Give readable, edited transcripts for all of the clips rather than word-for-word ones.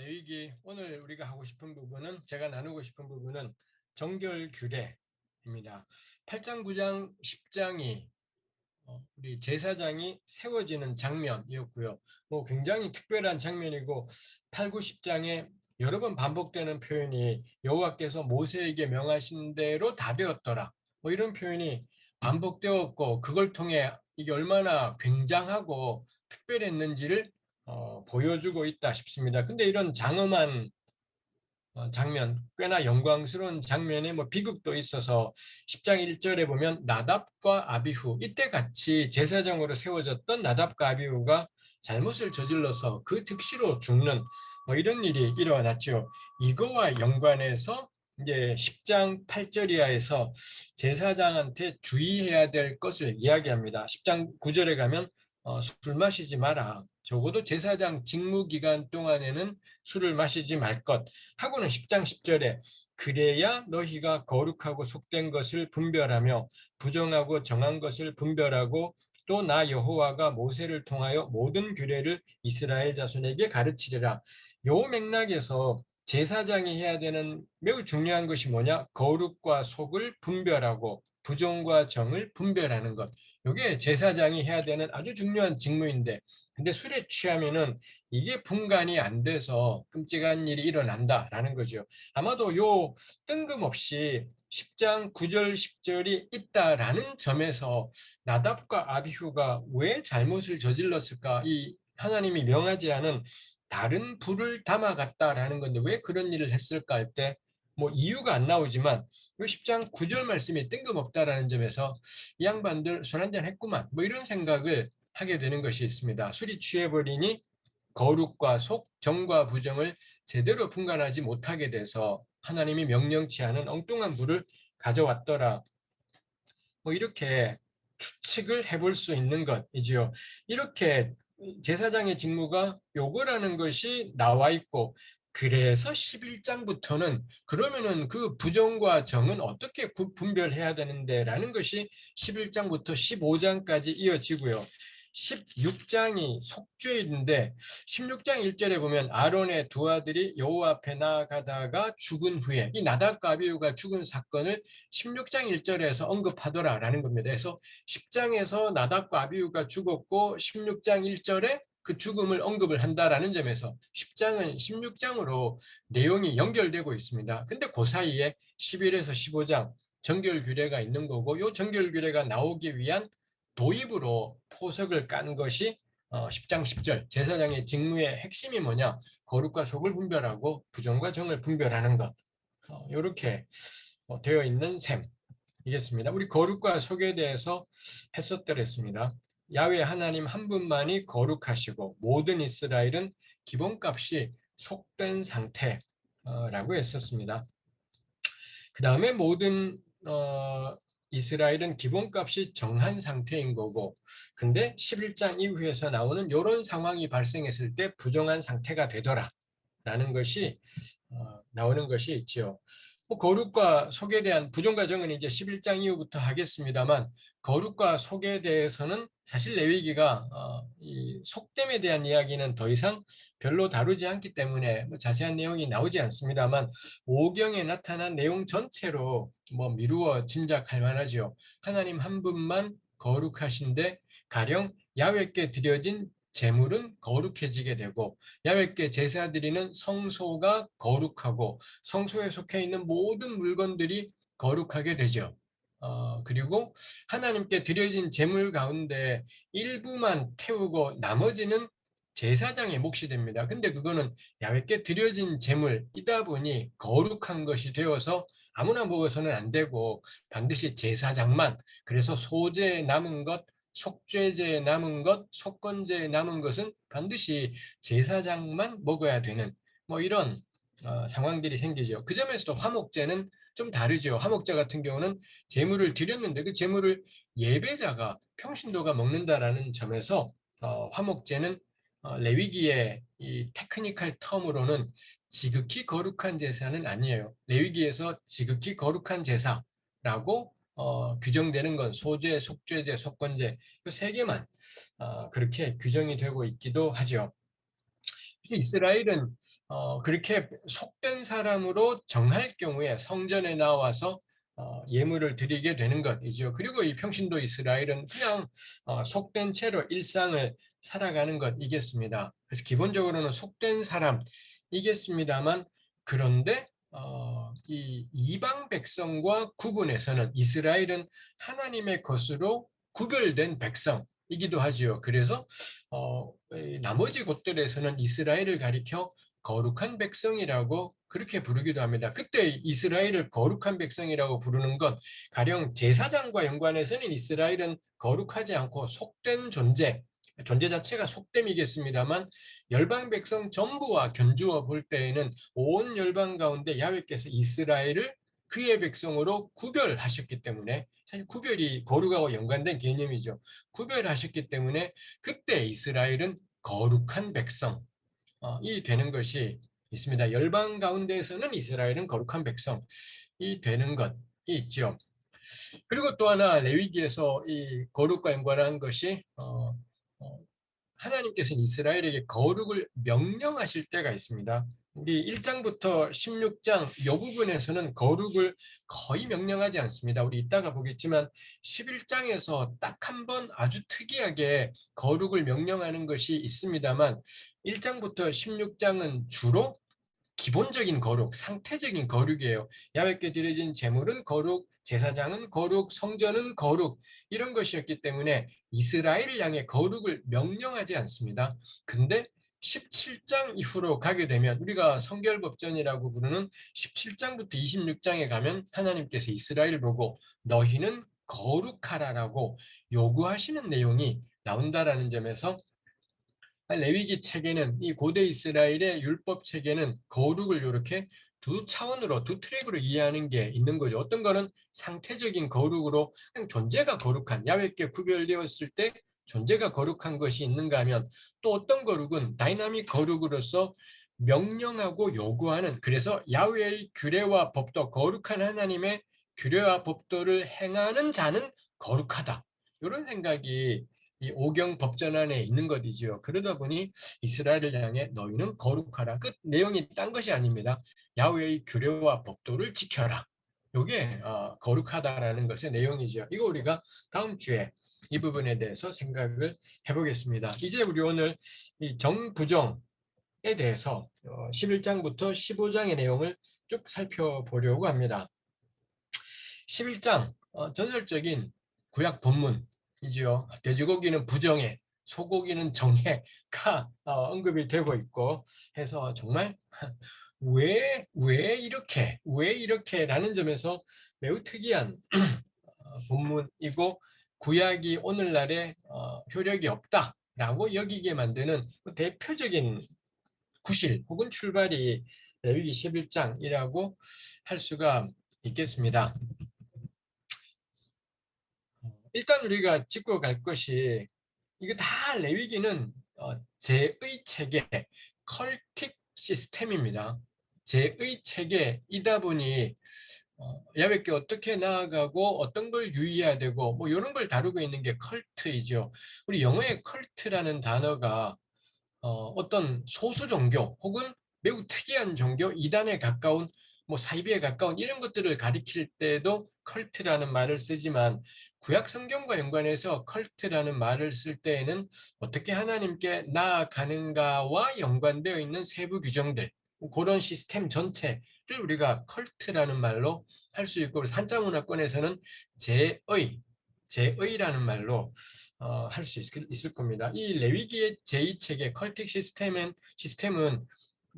레위기 오늘 우리가 하고 싶은 부분은 제가 나누고 싶은 부분은 정결규례입니다. 8장, 9장, 10장이 우리 제사장이 세워지는 장면이었고요. 굉장히 특별한 장면이고 8, 9, 10장에 여러 번 반복되는 표현이 여호와께서 모세에게 명하신 대로 다 되었더라. 이런 표현이 반복되었고 그걸 통해 이게 얼마나 굉장하고 특별했는지를 보여주고 있다 싶습니다. 근데 이런 장엄한 장면, 꽤나 영광스러운 장면에 비극도 있어서 10장 1절에 보면 나답과 아비후, 이때 같이 제사장으로 세워졌던 나답과 아비후가 잘못을 저질러서 그 즉시로 죽는 이런 일이 일어났죠. 이거와 연관해서 이제 10장 8절 이하에서 제사장한테 주의해야 될 것을 이야기합니다. 10장 9절에 가면 술 마시지 마라. 적어도 제사장 직무 기간 동안에는 술을 마시지 말 것. 하고는 10장 10절에 그래야 너희가 거룩하고 속된 것을 분별하며 부정하고 정한 것을 분별하고 또 나 여호와가 모세를 통하여 모든 규례를 이스라엘 자손에게 가르치리라. 요 맥락에서 제사장이 해야 되는 매우 중요한 것이 뭐냐? 거룩과 속을 분별하고 부정과 정을 분별하는 것. 이게 제사장이 해야 되는 아주 중요한 직무인데, 근데 술에 취하면은 이게 분간이 안 돼서 끔찍한 일이 일어난다라는 거죠. 아마도 요 뜬금없이 10장 9절 10절이 있다라는 점에서 나답과 아비후가 왜 잘못을 저질렀을까? 이 하나님이 명하지 않은 다른 불을 담아갔다라는 건데 왜 그런 일을 했을까 할 때 이유가 안 나오지만 이 10장 9절 말씀이 뜬금없다라는 점에서 이 양반들 술 한잔 했구만 이런 생각을 하게 되는 것이 있습니다. 술이 취해버리니 거룩과 속, 정과 부정을 제대로 분간하지 못하게 돼서 하나님이 명령치 않은 엉뚱한 불을 가져왔더라. 이렇게 추측을 해볼 수 있는 것이지요. 이렇게 제사장의 직무가 요거라는 것이 나와 있고, 그래서 11장부터는 그러면은 그 부정과 정은 어떻게 분별해야 되는데라는 것이 11장부터 15장까지 이어지고요. 16장이 속죄인데 16장 1절에 보면 아론의 두 아들이 여호와 앞에 나아가다가 죽은 후에 이 나답과 아비후가 죽은 사건을 16장 1절에서 언급하더라라는 겁니다. 그래서 10장에서 나답과 아비후가 죽었고 16장 1절에 그 죽음을 언급을 한다라는 점에서 10장은 16장으로 내용이 연결되고 있습니다. 근데 그 사이에 11에서 15장 정결규례가 있는 거고 이 정결규례가 나오기 위한 도입으로 포석을 깐 것이 10장 10절 제사장의 직무의 핵심이 뭐냐? 거룩과 속을 분별하고 부정과 정을 분별하는 것. 이렇게 되어 있는 셈이겠습니다. 우리 거룩과 속에 대해서 했었더랬습니다. 야훼 하나님 한 분만이 거룩하시고 모든 이스라엘은 기본값이 속된 상태라고 했었습니다. 그 다음에 모든 이스라엘은 기본값이 정한 상태인 거고, 근데 11장 이후에서 나오는 이런 상황이 발생했을 때 부정한 상태가 되더라 라는 것이 나오는 것이 있지요. 거룩과 속에 대한 부정과 정은 이제 11장 이후부터 하겠습니다만 거룩과 속에 대해서는 사실 레위기가 이 속됨에 대한 이야기는 더 이상 별로 다루지 않기 때문에 자세한 내용이 나오지 않습니다만 5경에 나타난 내용 전체로 미루어 짐작할 만하죠. 하나님 한 분만 거룩하신데 가령 야훼께 드려진 제물은 거룩해지게 되고 야훼께 제사 드리는 성소가 거룩하고 성소에 속해 있는 모든 물건들이 거룩하게 되죠. 그리고 하나님께 드려진 제물 가운데 일부만 태우고 나머지는 제사장의 몫이 됩니다. 근데 그거는 야훼께 드려진 제물이다 보니 거룩한 것이 되어서 아무나 먹어서는 안 되고 반드시 제사장만, 그래서 소제에 남은 것, 속죄제에 남은 것, 속건제에 남은 것은 반드시 제사장만 먹어야 되는 이런 상황들이 생기죠. 그 점에서도 화목제는 좀 다르죠. 화목제 같은 경우는 제물을 드렸는데 그 제물을 예배자가 평신도가 먹는다라는 점에서 화목제는 레위기의 이 테크니컬 텀으로는 지극히 거룩한 제사는 아니에요. 레위기에서 지극히 거룩한 제사라고 규정되는 건 소제, 속죄제, 속건제 이 세 개만 그렇게 규정이 되고 있기도 하죠. 그래서 이스라엘은 그렇게 속된 사람으로 정할 경우에 성전에 나와서 예물을 드리게 되는 것이죠. 그리고 이 평신도 이스라엘은 그냥 속된 채로 일상을 살아가는 것이겠습니다. 그래서 기본적으로는 속된 사람이겠습니다만, 그런데 이 이방 백성과 구분해서는 이스라엘은 하나님의 것으로 구별된 백성이기도 하지요. 그래서 나머지 곳들에서는 이스라엘을 가리켜 거룩한 백성이라고 그렇게 부르기도 합니다. 그때 이스라엘을 거룩한 백성이라고 부르는 건 가령 제사장과 연관해서는 이스라엘은 거룩하지 않고 속된 존재 자체가 속됨이겠습니다만, 열방 백성 전부와 견주어 볼 때에는 온 열방 가운데 야훼께서 이스라엘을 그의 백성으로 구별하셨기 때문에, 사실 구별이 거룩하고 연관된 개념이죠. 구별하셨기 때문에 그때 이스라엘은 거룩한 백성이 되는 것이 있습니다. 열방 가운데에서는 이스라엘은 거룩한 백성이 되는 것이 있죠. 그리고 또 하나 레위기에서 이 거룩과 연관한 것이 어, 하나님께서는 이스라엘에게 거룩을 명령하실 때가 있습니다. 우리 1장부터 16장 이 부분에서는 거룩을 거의 명령하지 않습니다. 우리 이따가 보겠지만 11장에서 딱 한 번 아주 특이하게 거룩을 명령하는 것이 있습니다만, 1장부터 16장은 주로 기본적인 거룩, 상태적인 거룩이에요. 야훼께 드려진 제물은 거룩, 제사장은 거룩, 성전은 거룩, 이런 것이었기 때문에 이스라엘을 향해 거룩을 명령하지 않습니다. 근데 17장 이후로 가게 되면, 우리가 성결법전이라고 부르는 17장부터 26장에 가면 하나님께서 이스라엘을 보고 너희는 거룩하라라고 요구하시는 내용이 나온다라는 점에서, 레위기 체계는, 이 고대 이스라엘의 율법 체계는 거룩을 이렇게 두 차원으로, 두 트랙으로 이해하는 게 있는 거죠. 어떤 거는 상태적인 거룩으로 그냥 존재가 거룩한, 야훼께 구별되었을 때 존재가 거룩한 것이 있는가 하면, 또 어떤 거룩은 다이나믹 거룩으로서 명령하고 요구하는, 그래서 야훼의 규례와 법도, 거룩한 하나님의 규례와 법도를 행하는 자는 거룩하다, 이런 생각이 이 오경 법전 안에 있는 것이지요. 그러다 보니 이스라엘을 향해 너희는 거룩하라. 그 내용이 딴 것이 아닙니다. 야훼의 규례와 법도를 지켜라. 이게 거룩하다라는 것의 내용이죠. 이거 우리가 다음 주에 이 부분에 대해서 생각을 해보겠습니다. 이제 우리 오늘 이 정부정에 대해서 11장부터 15장의 내용을 쭉 살펴보려고 합니다. 11장 전설적인 구약 본문이지요. 돼지고기는 부정해, 소고기는 정해가 언급이 되고 있고 해서, 정말 왜 이렇게라는 점에서 매우 특이한 본문이고, 구약이 오늘날에 효력이 없다라고 여기게 만드는 대표적인 구실 혹은 출발이 레위기 11장이라고 할 수가 있겠습니다. 일단 우리가 짚고 갈 것이, 이거 다 레위기는 제의 체계, 컬틱 시스템입니다. 제의 체계이다 보니 야훼께 어떻게 나아가고 어떤 걸 유의해야 되고 뭐 이런 걸 다루고 있는 게 컬트이죠. 우리 영어의 컬트라는 단어가 어떤 소수 종교 혹은 매우 특이한 종교, 이단에 가까운, 뭐 사이비에 가까운 이런 것들을 가리킬 때도 컬트라는 말을 쓰지만, 구약 성경과 연관해서 컬트라는 말을 쓸 때에는 어떻게 하나님께 나아가는가와 연관되어 있는 세부 규정들, 그런 시스템 전체를 우리가 컬트라는 말로 할 수 있고, 한자문화권에서는 제의라는 말로 할 수 있을 겁니다. 이 레위기의 제2책의 컬틱 시스템은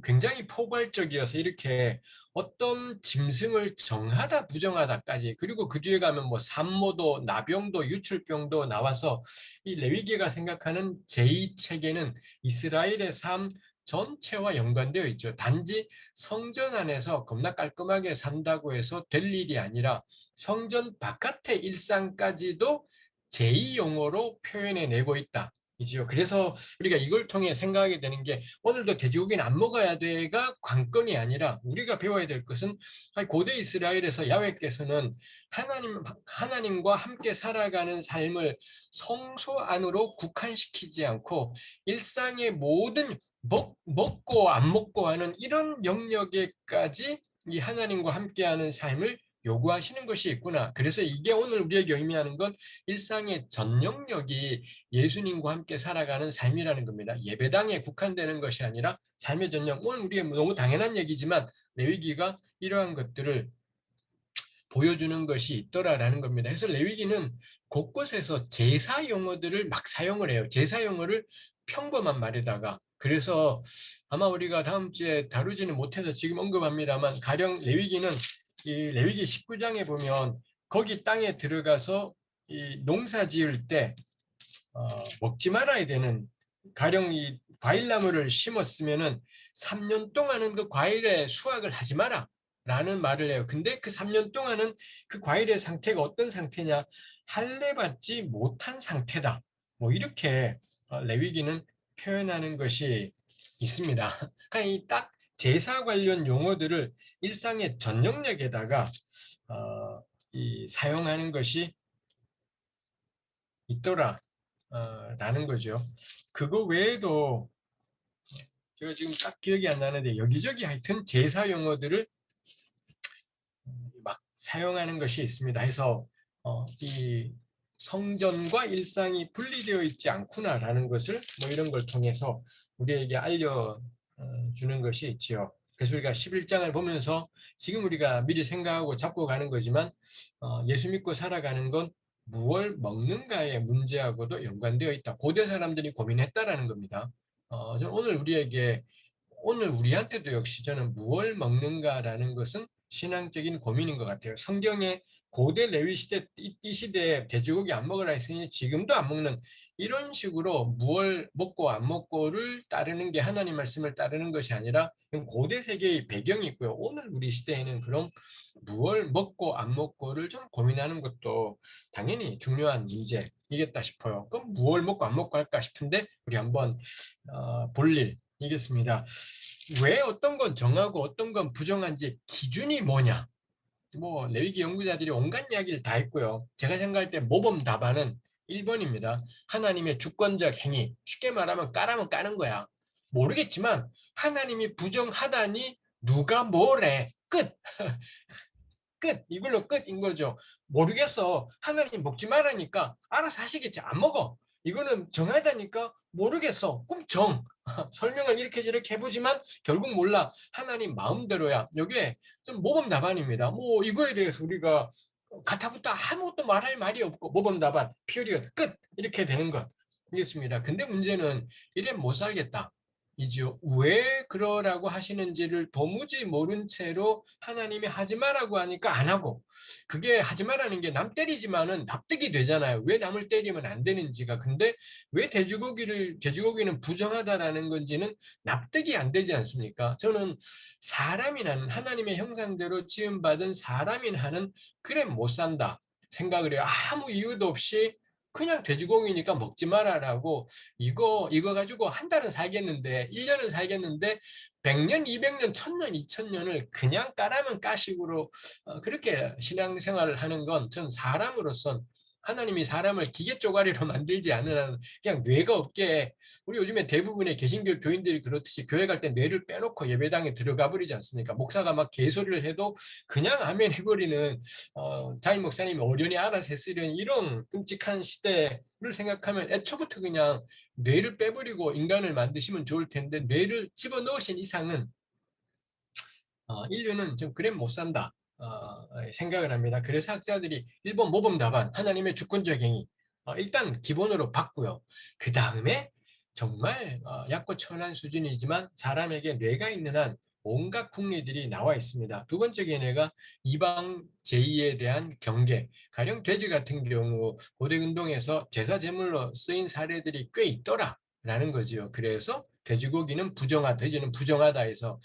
굉장히 포괄적이어서, 이렇게 어떤 짐승을 정하다 부정하다까지, 그리고 그 뒤에 가면 뭐 산모도 나병도 유출병도 나와서, 이 레위기가 생각하는 제2체계는 이스라엘의 삶 전체와 연관되어 있죠. 단지 성전 안에서 겁나 깔끔하게 산다고 해서 될 일이 아니라, 성전 바깥의 일상까지도 제2용어로 표현해내고 있다, 이지요. 그래서 우리가 이걸 통해 생각하게 되는 게, 오늘도 돼지고기는 안 먹어야 돼가 관건이 아니라, 우리가 배워야 될 것은, 고대 이스라엘에서 야훼께서는 하나님과 함께 살아가는 삶을 성소 안으로 국한시키지 않고 일상의 모든 먹고 안 먹고 하는 이런 영역에까지 이 하나님과 함께하는 삶을 요구하시는 것이 있구나. 그래서 이게 오늘 우리에게 의미하는 건 일상의 전 영역이 예수님과 함께 살아가는 삶이라는 겁니다. 예배당에 국한되는 것이 아니라 삶의 전 영역. 오늘 우리의 너무 당연한 얘기지만 레위기가 이러한 것들을 보여주는 것이 있더라라는 겁니다. 그래서 레위기는 곳곳에서 제사 용어들을 막 사용을 해요. 제사 용어를 평범한 말에다가. 그래서 아마 우리가 다음 주에 다루지는 못해서 지금 언급합니다만 가령 레위기는 이 레위기 19장에 보면 거기 땅에 들어가서 이 농사 지을 때 먹지 말아야 되는, 가령 이 과일나무를 심었으면은 3년 동안은 그 과일의 수확을 하지 마라 라는 말을 해요. 근데 그 3년 동안은 그 과일의 상태가 어떤 상태냐, 할례받지 못한 상태다. 뭐 이렇게 레위기는 표현하는 것이 있습니다. 그러니까 이 딱 제사 관련 용어들을 일상의 전 영역에다가 이 사용하는 것이 있더라 라는 거죠. 그거 외에도 제가 지금 딱 기억이 안 나는데 여기저기 하여튼 제사 용어들을 막 사용하는 것이 있습니다. 해서 이 성전과 일상이 분리되어 있지 않구나라는 것을 뭐 이런 걸 통해서 우리에게 알려주는 것이 있지요. 그래서 우리가 11장을 보면서 지금 우리가 미리 생각하고 잡고 가는 거지만 예수 믿고 살아가는 건 무엇을 먹는가의 문제하고도 연관되어 있다. 고대 사람들이 고민했다라는 겁니다. 저는 오늘 우리한테도 역시 저는 무엇을 먹는가라는 것은 신앙적인 고민인 것 같아요. 성경에 고대 레위 시대 이 시대에 돼지고기 안 먹으라 했으니 지금도 안 먹는 이런 식으로 무엇을 먹고 안 먹고를 따르는 게 하나님 말씀을 따르는 것이 아니라 고대 세계의 배경이 있고요. 오늘 우리 시대에는 그럼 무엇을 먹고 안 먹고를 좀 고민하는 것도 당연히 중요한 문제이겠다 싶어요. 그럼 무엇을 먹고 안 먹고 할까 싶은데 우리 한번 볼일 이겠습니다. 왜 어떤 건 정하고 어떤 건 부정한지 기준이 뭐냐? 뭐 레위기 연구자들이 온갖 이야기를 다 했고요. 제가 생각할 때 모범 답안은 1번입니다. 하나님의 주권적 행위. 쉽게 말하면 까라면 까는 거야. 모르겠지만 하나님이 부정하다니 누가 뭐래. 끝. 끝. 이걸로 끝인 거죠. 모르겠어. 하나님 먹지 말라니까 알아서 하시겠지. 안 먹어. 이거는 정하다니까 모르겠어. 그럼 정. 설명을 이렇게 저렇게 해보지만 결국 몰라. 하나님 마음대로야. 이게 좀 모범 답안입니다. 뭐 이거에 대해서 우리가 가타부터 아무것도 말할 말이 없고 모범 답안, 피리어드, 끝. 이렇게 되는 것. 이겠습니다. 근데 문제는 이래 못 살겠다. 이지요. 왜 그러라고 하시는지를 도무지 모른 채로 하나님이 하지 말라고 하니까 안 하고, 그게 하지 말라는 게 남 때리지만은 납득이 되잖아요. 왜 남을 때리면 안 되는지가. 근데 왜 돼지고기는 부정하다라는 건지는 납득이 안 되지 않습니까? 저는 사람이 하는, 하나님의 형상대로 지음받은 사람이 하는 그래 못 산다 생각을 해요. 아무 이유도 없이 그냥 돼지고기니까 먹지 마라라고, 이거 가지고 한 달은 살겠는데 1년은 살겠는데 100년, 200년, 1000년, 2000년을 그냥 까라면 까식으로 그렇게 신앙생활을 하는 건 전 사람으로선, 하나님이 사람을 기계 쪼가리로 만들지 않는 한 그냥 뇌가 없게, 우리 요즘에 대부분의 개신교 교인들이 그렇듯이 교회 갈 때 뇌를 빼놓고 예배당에 들어가 버리지 않습니까? 목사가 막 개소리를 해도 그냥 아멘 해버리는 자임 목사님이 어련히 알아서 했으려는 이런 끔찍한 시대를 생각하면 애초부터 그냥 뇌를 빼버리고 인간을 만드시면 좋을 텐데 뇌를 집어넣으신 이상은 인류는 좀 그래 못 산다 생각을 합니다. 그래서 학자들이 1번 모범 답안, 하나님의 주권적 행위 일단 기본으로 받고요. 그 다음에 정말 약고천한 수준이지만 사람에게 뇌가 있는 한 온갖 국리들이 나와 있습니다. 두 번째 견해가 이방 제의에 대한 경계. 가령 돼지 같은 경우 고대 운동에서 제사 제물로 쓰인 사례들이 꽤 있더라라는 거지요. 그래서 돼지고기는 부정하다, 돼지는 부정하다 해서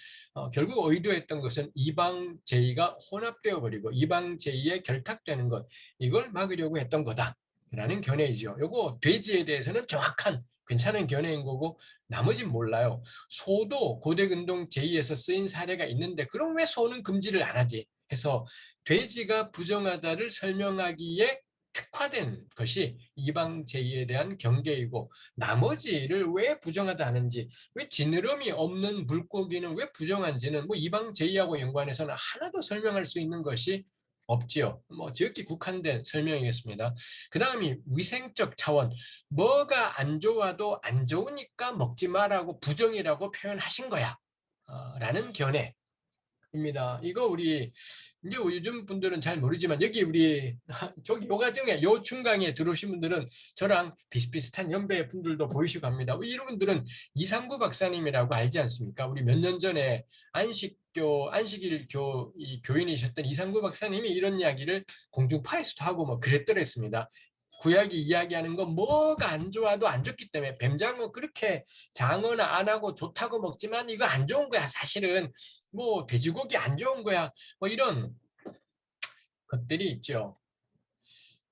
결국 의도했던 것은 이방 제의가 혼합되어 버리고 이방 제의에 결탁되는 것, 이걸 막으려고 했던 거다라는 견해이죠. 요거 돼지에 대해서는 정확한 괜찮은 견해인 거고 나머진 몰라요. 소도 고대 근동 제의에서 쓰인 사례가 있는데 그럼 왜 소는 금지를 안 하지? 해서 돼지가 부정하다를 설명하기에 특화된 것이 이방제의에 대한 경계이고 나머지를 왜 부정하다 하는지, 왜 지느러미 없는 물고기는 왜 부정한지는 뭐 이방제의하고 연관해서는 하나도 설명할 수 있는 것이 없지요. 뭐 지극히 국한된 설명이겠습니다. 그 다음이 위생적 차원, 뭐가 안 좋아도 안 좋으니까 먹지 마라고 부정이라고 표현하신 거야 라는 견해 입니다. 이거 우리 이제 요즘 분들은 잘 모르지만 여기 우리 저기 요 과정에 요 중강에 들어오신 분들은 저랑 비슷비슷한 연배의 분들도 보이시고 합니다. 이런 분들은 이상구 박사님이라고 알지 않습니까? 우리 몇 년 전에 안식일 이 교인이셨던 이상구 박사님이 이런 이야기를 공중파에서도 하고 뭐 그랬더랬습니다. 구약이 이야기하는 건 뭐가 안 좋아도 안 좋기 때문에 뱀장어 그렇게 장어나 안 하고 좋다고 먹지만 이거 안 좋은 거야 사실은. 뭐 돼지고기 안 좋은 거야 뭐 이런 것들이 있죠.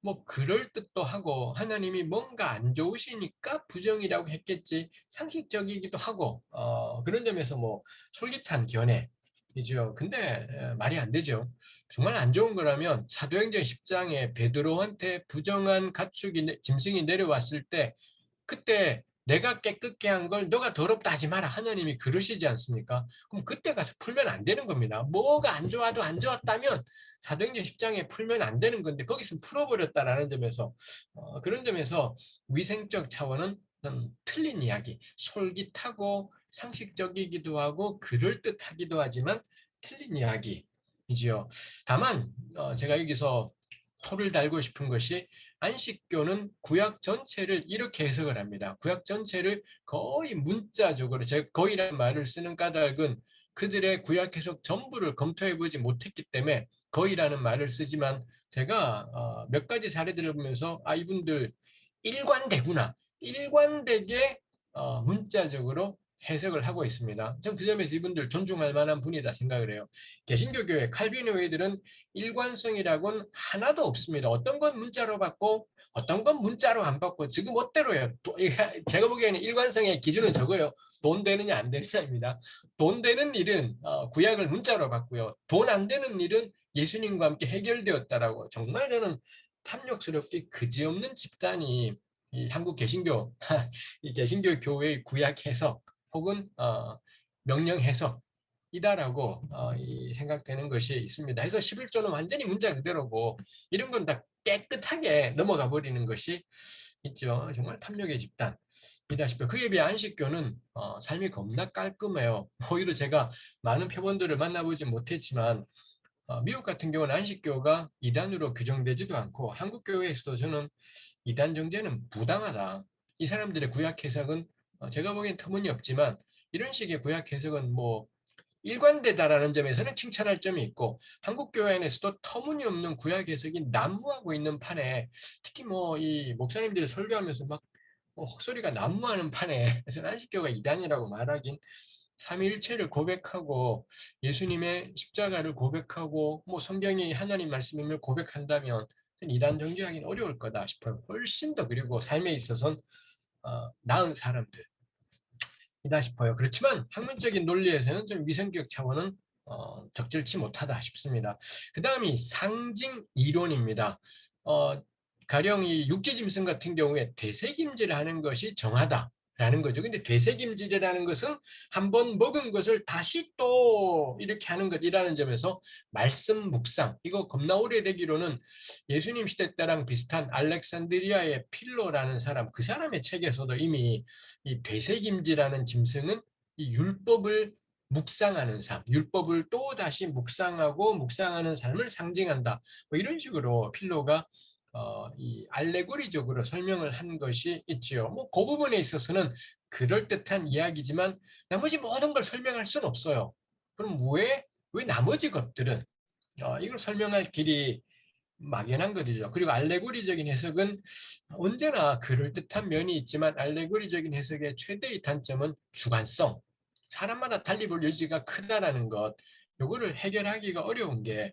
뭐 그럴 듯도 하고 하나님이 뭔가 안 좋으시니까 부정이라고 했겠지, 상식적이기도 하고 그런 점에서 뭐 솔깃한 견해이죠. 근데 말이 안 되죠. 정말 안 좋은 거라면 사도행전 10장에 베드로한테 부정한 가축이 짐승이 내려왔을 때 그때 내가 깨끗게 한 걸 너가 더럽다 하지 마라. 하나님이 그러시지 않습니까? 그럼 그때 가서 풀면 안 되는 겁니다. 뭐가 안 좋아도 안 좋았다면 사도행전 10장에 풀면 안 되는 건데 거기서 풀어버렸다라는 점에서 그런 점에서 위생적 차원은 틀린 이야기, 솔깃하고 상식적이기도 하고 그럴듯하기도 하지만 틀린 이야기이지요. 다만 제가 여기서 토를 달고 싶은 것이 안식교는 구약 전체를 이렇게 해석을 합니다. 구약 전체를 거의 문자적으로, 제가 거의라는 말을 쓰는 까닭은 그들의 구약 해석 전부를 검토해보지 못했기 때문에 거의라는 말을 쓰지만 제가 몇 가지 사례들을 보면서 이분들 일관되구나. 일관되게 문자적으로 해석을 하고 있습니다. 전 그 점에서 이분들 존중할 만한 분이다 생각을 해요. 개신교 교회 칼빈교회들은 일관성이라고는 하나도 없습니다. 어떤 건 문자로 받고 어떤 건 문자로 안 받고 지금 멋대로요. 제가 보기에는 일관성의 기준은 저거요. 돈 되느냐 안 되느냐입니다. 돈 되는 일은 구약을 문자로 받고요. 돈 안 되는 일은 예수님과 함께 해결되었다라고. 정말 저는 탐욕스럽게 그지없는 집단이 이 한국 개신교 이 개신교 교회의 구약 해석 혹은 명령 해석이다라고 생각되는 것이 있습니다. 해서 11조는 완전히 문자 그대로고 이런 건 다 깨끗하게 넘어가 버리는 것이 있죠. 정말 탐욕의 집단이다 싶어요. 그에 비해 안식교는 삶이 겁나 깔끔해요. 오히려 제가 많은 표본들을 만나보지 못했지만 미국 같은 경우는 안식교가 이단으로 규정되지도 않고 한국 교회에서도 저는 이단 정죄는 부당하다. 이 사람들의 구약 해석은 제가 보기엔 터무니없지만 이런 식의 구약 해석은 뭐 일관되다라는 점에서는 칭찬할 점이 있고 한국 교회 안에서도 터무니없는 구약 해석이 난무하고 있는 판에 특히 뭐 이 목사님들이 설교하면서 막 헛소리가 난무하는 판에 그래서 안식교가 이단이라고 말하긴 삼위일체를 고백하고 예수님의 십자가를 고백하고 뭐 성경이 하나님 말씀임을 고백한다면 이단 정죄하기는 어려울 거다 싶어요. 훨씬 더 그리고 삶에 있어서는 나은 사람들이다 싶어요. 그렇지만 학문적인 논리에서는 좀 위생적 차원은 적절치 못하다 싶습니다. 그 다음이 상징 이론입니다. 가령 이 육지짐승 같은 경우에 되새김질을 하는 것이 정하다라는 거죠. 근데 되새김질이라는 것은 한번 먹은 것을 다시 또 이렇게 하는 것이라는 점에서 말씀 묵상, 이거 겁나 오래되기로는 예수님 시대 때랑 비슷한 알렉산드리아의 필로라는 사람, 그 사람의 책에서도 이미 이 되새김질하는 짐승은 이 율법을 묵상하는 삶, 율법을 또 다시 묵상하고 묵상하는 삶을 상징한다. 뭐 이런 식으로 필로가 이 알레고리적으로 설명을 한 것이 있지요. 뭐 그 부분에 있어서는 그럴듯한 이야기지만 나머지 모든 걸 설명할 수는 없어요. 그럼 왜 나머지 것들은 이걸 설명할 길이 막연한 것이죠. 그리고 알레고리적인 해석은 언제나 그럴듯한 면이 있지만 알레고리적인 해석의 최대의 단점은 주관성. 사람마다 달리 볼 여지가 크다라는 것. 요거를 해결하기가 어려운 게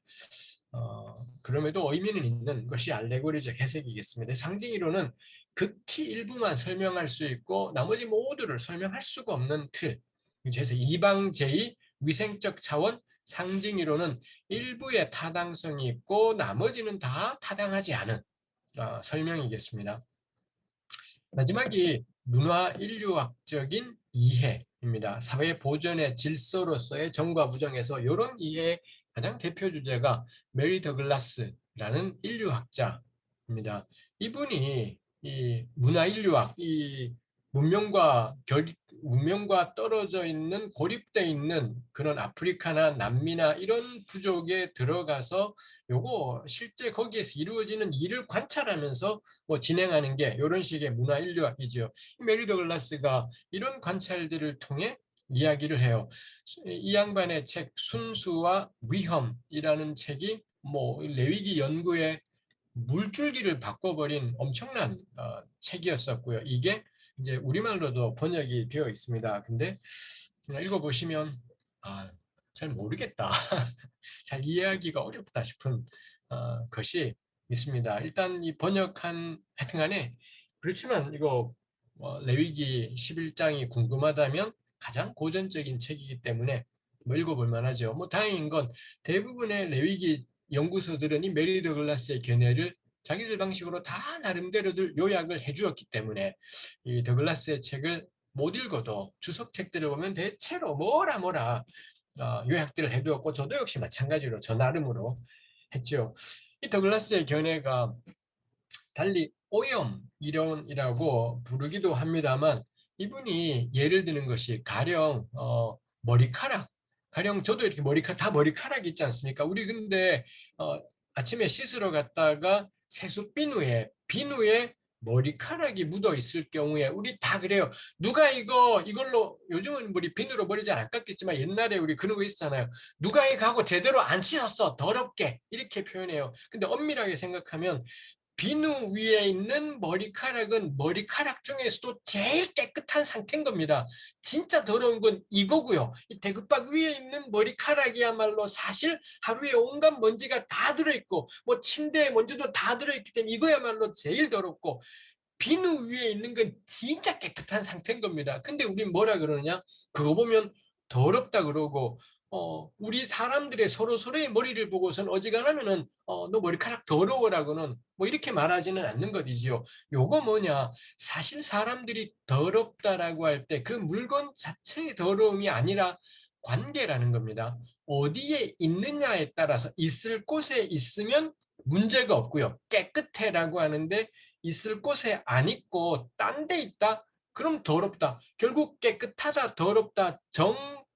그럼에도 의미는 있는 것이 알레고리적 해석이겠습니다. 상징이론은 극히 일부만 설명할 수 있고 나머지 모두를 설명할 수가 없는 틀. 그래서 이방제의, 위생적 차원, 상징이론은 일부의 타당성이 있고 나머지는 다 타당하지 않은 설명이겠습니다. 마지막이 문화인류학적인 이해입니다. 사회 보존의 질서로서의 정과 부정에서 이런 이해의 가장 대표 주제가 메리 더글라스라는 인류학자입니다. 이분이 이 문화인류학, 이 문명과 떨어져 있는 고립돼 있는 그런 아프리카나 남미나 이런 부족에 들어가서 요거 실제 거기에서 이루어지는 일을 관찰하면서 뭐 진행하는 게 이런 식의 문화 인류학이죠. 메리 더글라스가 이런 관찰들을 통해 이야기를 해요. 이 양반의 책 순수와 위험이라는 책이 뭐 레위기 연구의 물줄기를 바꿔버린 엄청난 책이었었고요. 이게 이제 우리말로도 번역이 되어 있습니다. 근데 그냥 읽어보시면 잘 모르겠다. 잘 이해하기가 어렵다 싶은 것이 있습니다. 일단 이 번역한 하여튼간에 그렇지만 이거 레위기 11장이 궁금하다면 가장 고전적인 책이기 때문에 뭐 읽어볼 만하죠. 뭐 다행인 건 대부분의 레위기 연구소들은 이 메리 더글라스의 견해를 자기들 방식으로 다 나름대로들 요약을 해주었기 때문에 이 더글라스의 책을 못 읽어도 주석책들을 보면 대체로 뭐라 요약들을 해두었고 저도 역시 마찬가지로 저 나름으로 했죠. 이 더글라스의 견해가 달리 오염 이론이라고 부르기도 합니다만 이분이 예를 드는 것이 가령 머리카락 가령 저도 이렇게 머리카락 다 머리카락 있지 않습니까? 우리 근데 아침에 씻으러 갔다가 세수 비누에 머리카락이 묻어 있을 경우에 우리 다 그래요. 누가 이걸로 요즘은 우리 비누로 머리 잘 안 깎겠지만 옛날에 우리 그런 거 있잖아요. 누가 이거 제대로 안 씻었어 더럽게 이렇게 표현해요. 근데 엄밀하게 생각하면 비누 위에 있는 머리카락은 머리카락 중에서도 제일 깨끗한 상태인 겁니다. 진짜 더러운 건 이거고요. 이 대급박 위에 있는 머리카락이야말로 사실 하루에 온갖 먼지가 다 들어있고 뭐 침대에 먼지도 다 들어있기 때문에 이거야말로 제일 더럽고 비누 위에 있는 건 진짜 깨끗한 상태인 겁니다. 근데 우린 뭐라 그러느냐? 그거 보면 더럽다 그러고 우리 사람들의 서로의 머리를 보고선 어지간하면은 너 머리카락 더러워라고는 뭐 이렇게 말하지는 않는 것이지요. 요거 뭐냐? 사실 사람들이 더럽다라고 할 때 그 물건 자체의 더러움이 아니라 관계라는 겁니다. 어디에 있느냐에 따라서 있을 곳에 있으면 문제가 없고요. 깨끗해라고 하는데 있을 곳에 안 있고 딴 데 있다? 그럼 더럽다. 결국 깨끗하다, 더럽다,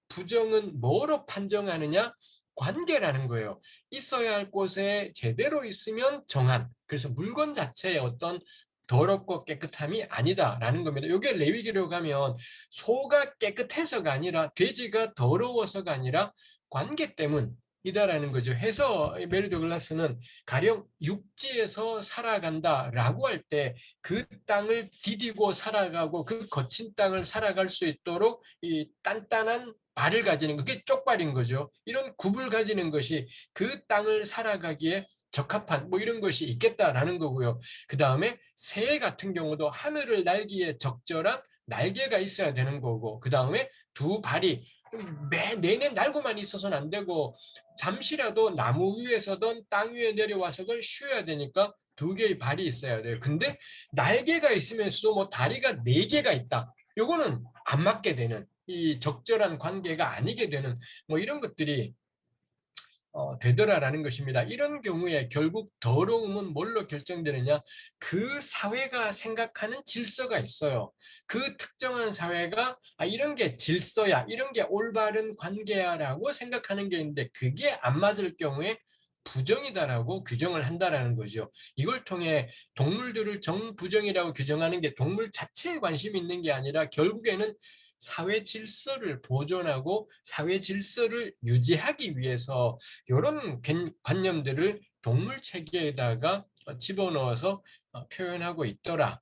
부정은 뭐로 판정하느냐? 관계라는 거예요. 있어야 할 곳에 제대로 있으면 정한. 그래서 물건 자체의 어떤 더럽고 깨끗함이 아니다라는 겁니다. 이게 레위기로 가면 소가 깨끗해서가 아니라 돼지가 더러워서가 아니라 관계 때문이다라는 거죠. 해서 메리 더글라스는 가령 육지에서 살아간다라고 할 때 그 땅을 디디고 살아가고 그 거친 땅을 살아갈 수 있도록 이 단단한 발을 가지는 그게 쪽발인 거죠. 이런 굽을 가지는 것이 그 땅을 살아가기에 적합한 뭐 이런 것이 있겠다라는 거고요. 그 다음에 새 같은 경우도 하늘을 날기에 적절한 날개가 있어야 되는 거고 그 다음에 두 발이 내내 날고만 있어서는 안 되고 잠시라도 나무 위에서든 땅 위에 내려와서 그걸 쉬어야 되니까 두 개의 발이 있어야 돼요. 근데 날개가 있으면서도 뭐 다리가 네 개가 있다. 요거는 안 맞게 되는 이 적절한 관계가 아니게 되는 뭐 이런 것들이 되더라라는 것입니다. 이런 경우에 결국 더러움은 뭘로 결정되느냐? 그 사회가 생각하는 질서가 있어요. 그 특정한 사회가 이런 게 질서야, 이런 게 올바른 관계야라고 생각하는 게 있는데 그게 안 맞을 경우에 부정이다라고 규정을 한다라는 거죠. 이걸 통해 동물들을 정부정이라고 규정하는 게 동물 자체에 관심이 있는 게 아니라 결국에는 사회 질서를 보존하고 사회 질서를 유지하기 위해서 이런 관념들을 동물 체계에다가 집어넣어서 표현하고 있더라.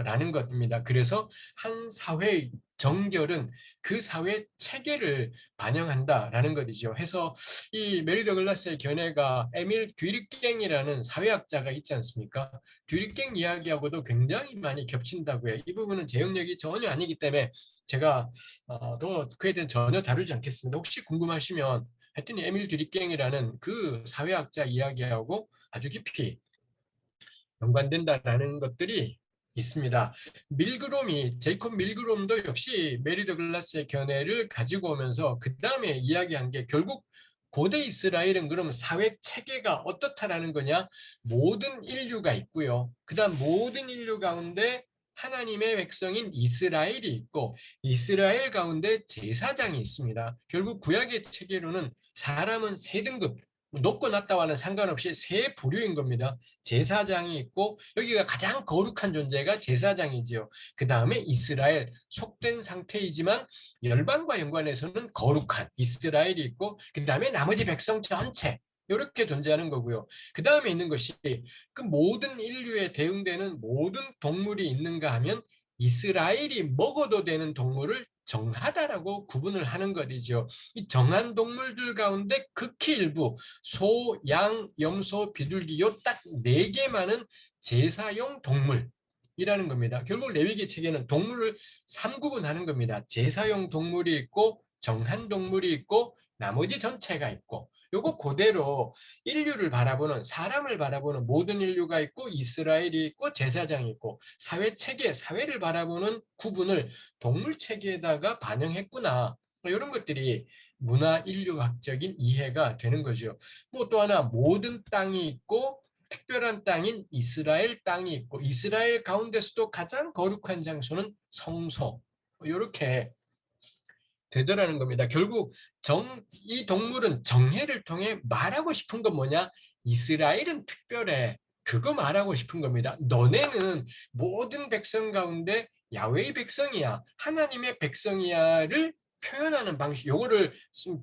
라는 것입니다. 그래서 한 사회의 정결은 그 사회 체계를 반영한다라는 것이죠. 해서 이 메리 더글라스의 견해가 에밀 듀리갱이라는 사회학자가 있지 않습니까? 듀리갱 이야기하고도 굉장히 많이 겹친다고 해요. 이 부분은 제 영역이 전혀 아니기 때문에 제가 또 그에 대해 전혀 다루지 않겠습니다. 혹시 궁금하시면 하여튼 에밀 듀리갱이라는 그 사회학자 이야기하고 아주 깊이 연관된다라는 것들이 있습니다. 제이콥 밀그롬도 역시 메리 더글라스의 견해를 가지고 오면서 그 다음에 이야기한 게 결국 고대 이스라엘은 그럼 사회 체계가 어떻다라는 거냐? 모든 인류가 있고요. 그 다음 모든 인류 가운데 하나님의 백성인 이스라엘이 있고 이스라엘 가운데 제사장이 있습니다. 결국 구약의 체계로는 사람은 세 등급, 높고 낮다와는 상관없이 세 부류인 겁니다. 제사장이 있고 여기가 가장 거룩한 존재가 제사장이지요. 그 다음에 이스라엘, 속된 상태이지만 열방과 연관해서는 거룩한 이스라엘이 있고 그 다음에 나머지 백성 전체 이렇게 존재하는 거고요. 그 다음에 있는 것이 그 모든 인류에 대응되는 모든 동물이 있는가 하면 이스라엘이 먹어도 되는 동물을 정하다라고 구분을 하는 것이죠. 이 정한 동물들 가운데 극히 일부 소, 양, 염소, 비둘기 요 딱 네 개만은 제사용 동물이라는 겁니다. 결국 레위기 책에는 동물을 3구분하는 겁니다. 제사용 동물이 있고 정한 동물이 있고 나머지 전체가 있고 요거 그대로 인류를 바라보는 사람을 바라보는 모든 인류가 있고 이스라엘이 있고 제사장이 있고 사회 체계, 사회를 바라보는 구분을 동물 체계에다가 반영했구나. 이런 것들이 문화 인류학적인 이해가 되는 거죠. 뭐 또 하나 모든 땅이 있고 특별한 땅인 이스라엘 땅이 있고 이스라엘 가운데서도 가장 거룩한 장소는 성소. 이렇게 되더라는 겁니다. 결국 이 동물은 정해를 통해 말하고 싶은 건 뭐냐? 이스라엘은 특별해. 그거 말하고 싶은 겁니다. 너네는 모든 백성 가운데 야훼의 백성이야. 하나님의 백성이야를 표현하는 방식, 요거를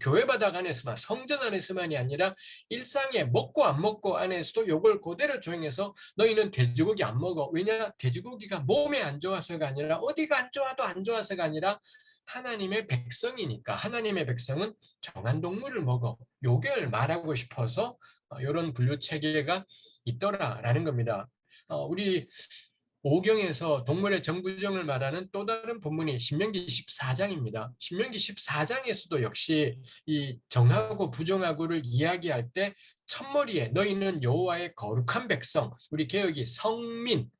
교회바닥 안에서만, 성전 안에서만이 아니라 일상에 먹고 안 먹고 안에서도 요걸 그대로 조용해서 너희는 돼지고기 안 먹어. 왜냐? 돼지고기가 몸에 안 좋아서가 아니라 어디가 안 좋아도 안 좋아서가 아니라 하나님의 백성이니까 하나님의 백성은 정한 동물을 먹어. 요걸 말하고 싶어서 이런 분류 체계가 있더라라는 겁니다. 우리 오경에서 동물의 정부정을 말하는 또 다른 본문이 신명기 14장입니다. 신명기 14장에서도 역시 이 정하고 부정하고를 이야기할 때 첫머리에 너희는 여호와의 거룩한 백성, 우리 개역이 성민,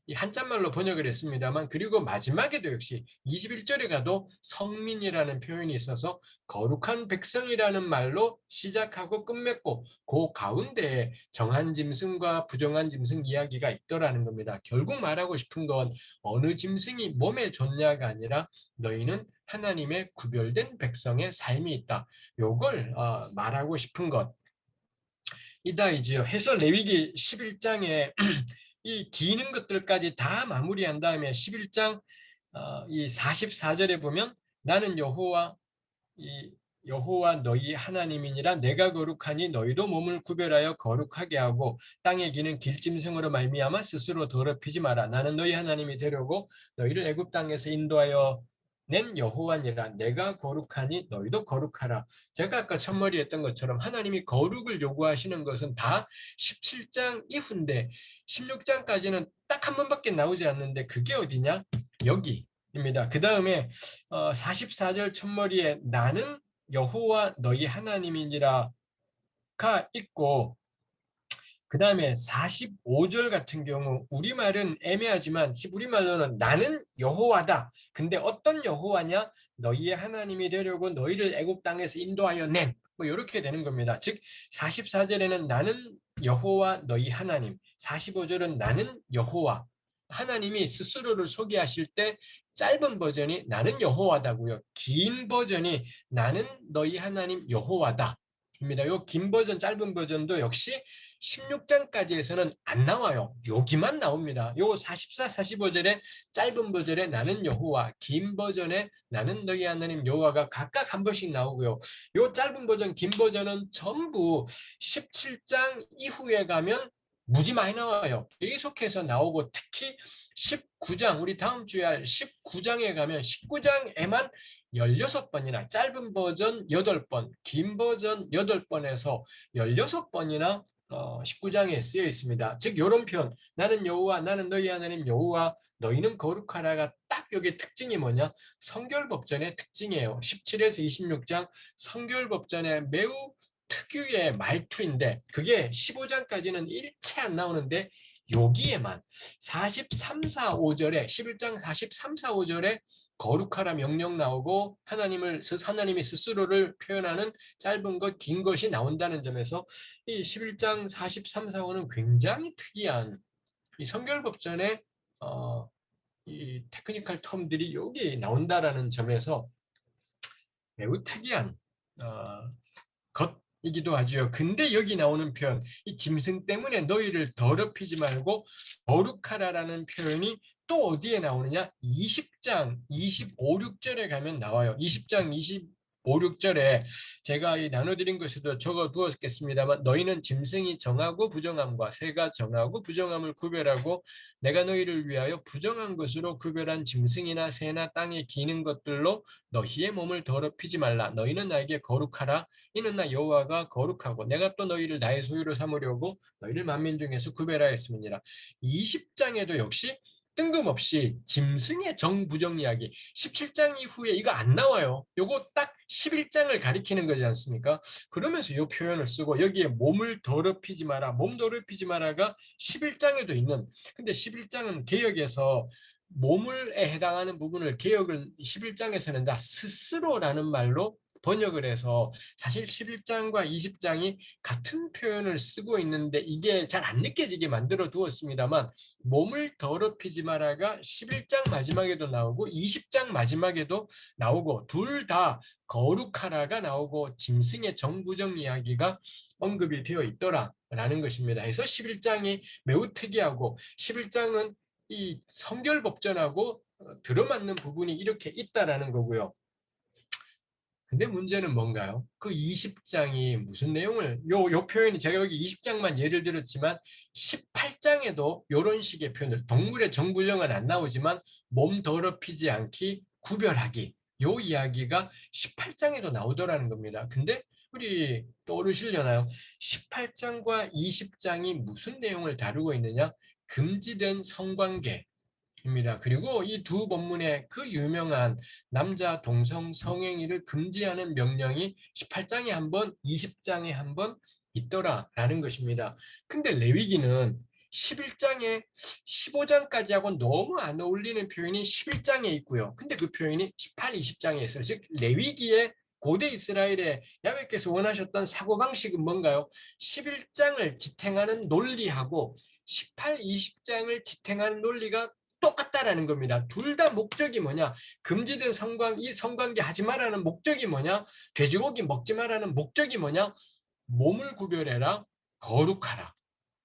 이 한자말로 번역을 했습니다만 그리고 마지막에도 역시 21절에 가도 성민이라는 표현이 있어서 거룩한 백성이라는 말로 시작하고 끝맺고 그 가운데에 정한 짐승과 부정한 짐승 이야기가 있더라는 겁니다. 결국 말하고 싶은 건 어느 짐승이 몸에 좋냐가 아니라 너희는 하나님의 구별된 백성의 삶이 있다. 요걸 말하고 싶은 것 이다이지요. 해서 레위기 11장에 이 기는 것들까지 다 마무리한 다음에 11장 이 44절에 보면 나는 여호와 너희 하나님이니라 내가 거룩하니 너희도 몸을 구별하여 거룩하게 하고 땅에 기는 길짐승으로 말미암아 스스로 더럽히지 마라. 나는 너희 하나님이 되려고 너희를 애굽 땅에서 인도하여 낸 여호와니라. 내가 거룩하니 너희도 거룩하라. 제가 아까 첫머리 했던 것처럼 하나님이 거룩을 요구하시는 것은 다 17장 이후인데 16장까지는 딱 한 번밖에 나오지 않는데 그게 어디냐? 여기입니다. 그 다음에 44절 첫머리에 나는 여호와 너희 하나님이니라가 있고 그 다음에 45절 같은 경우 우리말은 애매하지만 우리말로는 나는 여호와다. 근데 어떤 여호와냐? 너희의 하나님이 되려고 너희를 애굽 땅에서 인도하여 낸. 뭐 이렇게 되는 겁니다. 즉 44절에는 나는 여호와 너희 하나님, 45절은 나는 여호와. 하나님이 스스로를 소개하실 때 짧은 버전이 나는 여호와다고요. 긴 버전이 나는 너희 하나님 여호와다. 입니다. 요 긴 버전, 짧은 버전도 역시 16장까지에서는 안 나와요. 여기만 나옵니다. 요 44, 45절에 짧은 버전에 나는 여호와, 긴 버전에 나는 너희 하나님 여호와가 각각 한 번씩 나오고요. 요 짧은 버전, 긴 버전은 전부 17장 이후에 가면 무지 많이 나와요. 계속해서 나오고 특히 19장, 우리 다음 주에 할 19장에 가면 19장에만 16번이나 짧은 버전 8번, 긴 버전 8번에서 16번이나 19장에 쓰여 있습니다. 즉 이런 표현 나는 여호와 나는 너희 하나님 여호와 너희는 거룩하라가 딱 여기 특징이 뭐냐? 성결법전의 특징이에요. 17에서 26장 성결법전의 매우 특유의 말투인데 그게 15장까지는 일체 안 나오는데 여기에만 43, 4, 5절에 11장 43, 4, 5절에 거룩하라 명령 나오고 하나님이 스스로를 표현하는 짧은 것, 긴 것이 나온다는 점에서 이 11장 43, 4, 5는 굉장히 특이한 이 성결법전에 이 테크니컬 텀들이 여기 나온다라는 점에서 매우 특이한 것이기도 하죠. 근데 여기 나오는 표현, 이 짐승 때문에 너희를 더럽히지 말고 거룩하라라는 표현이 또 어디에 나오느냐? 20장 25, 6절에 가면 나와요. 20장 25, 6절에 제가 이 나눠드린 것에도 적어 두었겠습니다만 너희는 짐승이 정하고 부정함과 새가 정하고 부정함을 구별하고 내가 너희를 위하여 부정한 것으로 구별한 짐승이나 새나 땅에 기는 것들로 너희의 몸을 더럽히지 말라. 너희는 나에게 거룩하라. 이는 나 여호와가 거룩하고 내가 또 너희를 나의 소유로 삼으려고 너희를 만민 중에서 구별하였음이니라. 20장에도 역시 뜬금없이 짐승의 정부정 이야기 17장 이후에 이거 안 나와요. 요거 딱 11장을 가리키는 거지 않습니까? 그러면서 이 표현을 쓰고 여기에 몸을 더럽히지 마라. 몸 더럽히지 마라가 11장에도 있는 근데 11장은 개역에서 몸을에 해당하는 부분을 개역을 11장에서는 다 스스로라는 말로 번역을 해서 사실 11장과 20장이 같은 표현을 쓰고 있는데 이게 잘 안 느껴지게 만들어 두었습니다만 몸을 더럽히지 마라가 11장 마지막에도 나오고 20장 마지막에도 나오고 둘 다 거룩하라가 나오고 짐승의 정부정 이야기가 언급이 되어 있더라라는 것입니다. 그래서 11장이 매우 특이하고 11장은 이 성결법전하고 들어맞는 부분이 이렇게 있다라는 거고요. 근데 문제는 뭔가요? 그 20장이 무슨 내용을 요 표현이 제가 여기 20장만 예를 들었지만 18장에도 이런 식의 표현들 동물의 정부정은 안 나오지만 몸 더럽히지 않기 구별하기 요 이야기가 18장에도 나오더라는 겁니다. 근데 우리 떠오르시려나요? 18장과 20장이 무슨 내용을 다루고 있느냐? 금지된 성관계 입니다. 그리고 이 두 본문의 그 유명한 남자 동성 성행위를 금지하는 명령이 18장에 한 번, 20장에 한 번 있더라라는 것입니다. 근데 레위기는 11장에 15장까지 하고 너무 안 어울리는 표현이 11장에 있고요. 근데 그 표현이 18, 20장에 있어요. 즉 레위기의 고대 이스라엘의 야훼께서 원하셨던 사고방식은 뭔가요? 11장을 지탱하는 논리하고 18, 20장을 지탱하는 논리가 똑같다라는 겁니다. 둘 다 목적이 뭐냐? 금지된 이 성관계 하지 말라는 목적이 뭐냐? 돼지고기 먹지 말라는 목적이 뭐냐? 몸을 구별해라, 거룩하라.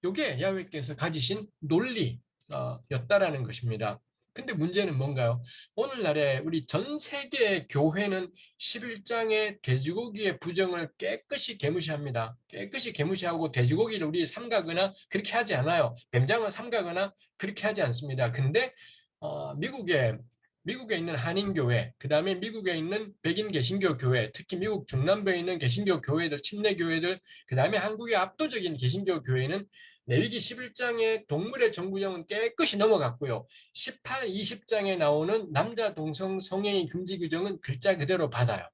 이게 야훼께서 가지신 논리였다라는 것입니다. 근데 문제는 뭔가요? 오늘날에 우리 전 세계 교회는 11장의 돼지고기의 부정을 깨끗이 개무시합니다. 깨끗이 개무시하고 돼지고기를 우리 삼가거나 그렇게 하지 않아요. 뱀장어 삼가거나 그렇게 하지 않습니다. 근데 미국에 있는 한인교회, 그 다음에 미국에 있는 백인 개신교 교회, 특히 미국 중남부에 있는 개신교 교회들, 침례 교회들, 그 다음에 한국의 압도적인 개신교 교회는 레위기 11장의 동물의 정부정은 깨끗이 넘어갔고요. 18, 20장에 나오는 남자 동성 성행위 금지 규정은 글자 그대로 받아요.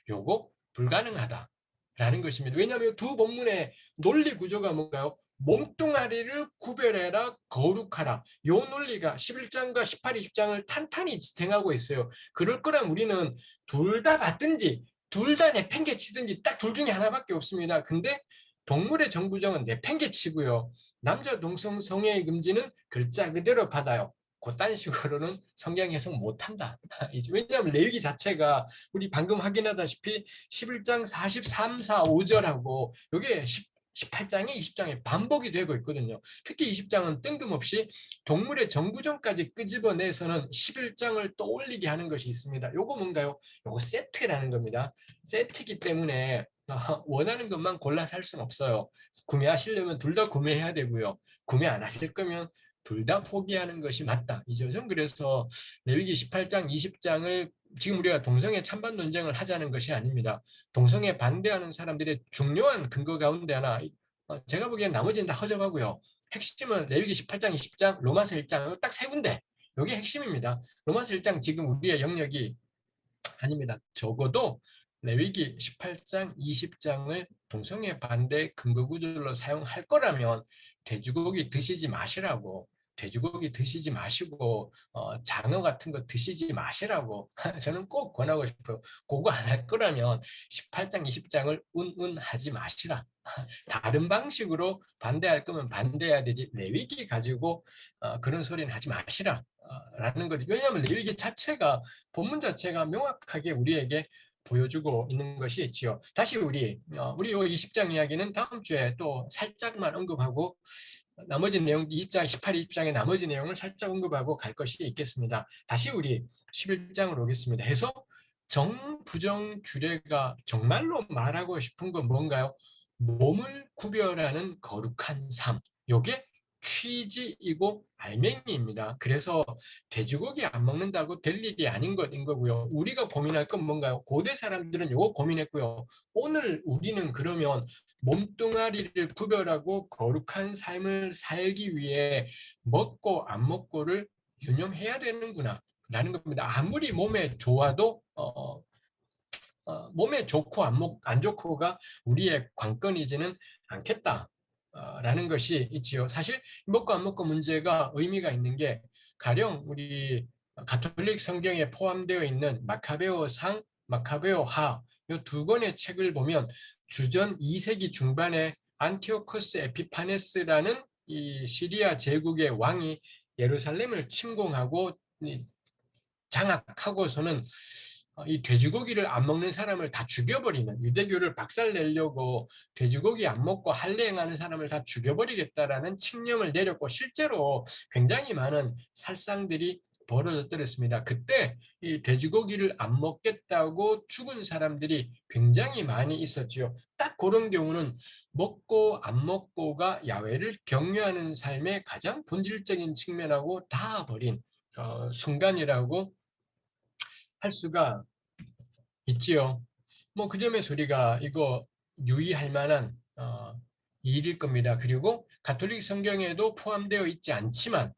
요거 불가능하다라는 것입니다. 왜냐하면 두 본문의 논리 구조가 뭔가요? 몸뚱아리를 구별해라, 거룩하라. 요 논리가 11장과 18, 20장을 탄탄히 지탱하고 있어요. 그럴 거라면 우리는 둘 다 받든지 둘 다 내팽개치든지 딱 둘 중에 하나밖에 없습니다. 근데 동물의 정부정은 내팽개치고요. 남자 동성 성애의 금지는 글자 그대로 받아요. 그딴 식으로는 성경 해석 못한다. 왜냐하면 레위기 자체가 우리 방금 확인하다시피 11장 43, 4, 5절하고 이게 18장에 20장에 반복이 되고 있거든요. 특히 20장은 뜬금없이 동물의 정부정까지 끄집어내서는 11장을 떠올리게 하는 것이 있습니다. 요거 뭔가요? 요거 세트라는 겁니다. 세트이기 때문에 원하는 것만 골라 살 수는 없어요. 구매하시려면 둘 다 구매해야 되고요. 구매 안 하실 거면 둘 다 포기하는 것이 맞다. 이죠. 그래서 레위기 18장, 20장을 지금 우리가 동성애 찬반 논쟁을 하자는 것이 아닙니다. 동성애 반대하는 사람들의 중요한 근거 가운데 하나, 제가 보기엔 나머지는 다 허접하고요. 핵심은 레위기 18장, 20장, 로마서 1장 딱 세 군데. 이게 핵심입니다. 로마서 1장 지금 우리의 영역이 아닙니다. 적어도 레위기 18장, 20장을 동성애 반대 근거 구절로 사용할 거라면 돼지고기 드시지 마시라고. 돼지고기 드시지 마시고 장어 같은 거 드시지 마시라고 저는 꼭 권하고 싶어요. 그거 안 할 거라면 18장, 20장을 운운하지 마시라. 다른 방식으로 반대할 거면 반대해야 되지 레위기 가지고 그런 소리는 하지 마시라 라는 거죠. 왜냐하면 레위기 자체가 본문 자체가 명확하게 우리에게 보여주고 있는 것이 있지요. 다시 우리 요 20장 이야기는 다음 주에 또 살짝만 언급하고 나머지 내용 20장, 18, 20장의 나머지 내용을 살짝 언급하고 갈 것이 있겠습니다. 다시 우리 11장으로 오겠습니다. 해서 정부정 규례가 정말로 말하고 싶은 건 뭔가요? 몸을 구별하는 거룩한 삶. 요게 취지이고 알맹이입니다. 그래서 돼지고기 안 먹는다고 될 일이 아닌 것인 거고요. 우리가 고민할 건 뭔가요? 고대 사람들은 요거 고민했고요. 오늘 우리는 그러면 몸뚱아리를 구별하고 거룩한 삶을 살기 위해 먹고 안 먹고를 균형해야 되는구나 라는 겁니다. 아무리 몸에 좋아도 몸에 좋고 안 좋고가 우리의 관건이지는 않겠다 라는 것이 있지요. 사실 먹고 안 먹고 문제가 의미가 있는 게 가령 우리 가톨릭 성경에 포함되어 있는 마카베오상, 마카베오하 이 두 권의 책을 보면 주전 2세기 중반에 안티오코스 에피파네스라는 이 시리아 제국의 왕이 예루살렘을 침공하고 장악하고서는 이 돼지고기를 안 먹는 사람을 다 죽여버리는 유대교를 박살내려고 돼지고기 안 먹고 할례행하는 사람을 다 죽여버리겠다라는 칙령을 내렸고 실제로 굉장히 많은 살상들이 벌어졌더랬습니다. 그때 이 돼지고기를 안 먹겠다고 죽은 사람들이 굉장히 많이 있었지요. 딱 그런 경우는 먹고 안 먹고가 야훼를 경유하는 삶의 가장 본질적인 측면하고 닿아버린 순간이라고 할 수가 있지요. 뭐 그 점에서 우리가 이거 유의할 만한 일일 겁니다. 그리고 가톨릭 성경에도 포함되어 있지 않지만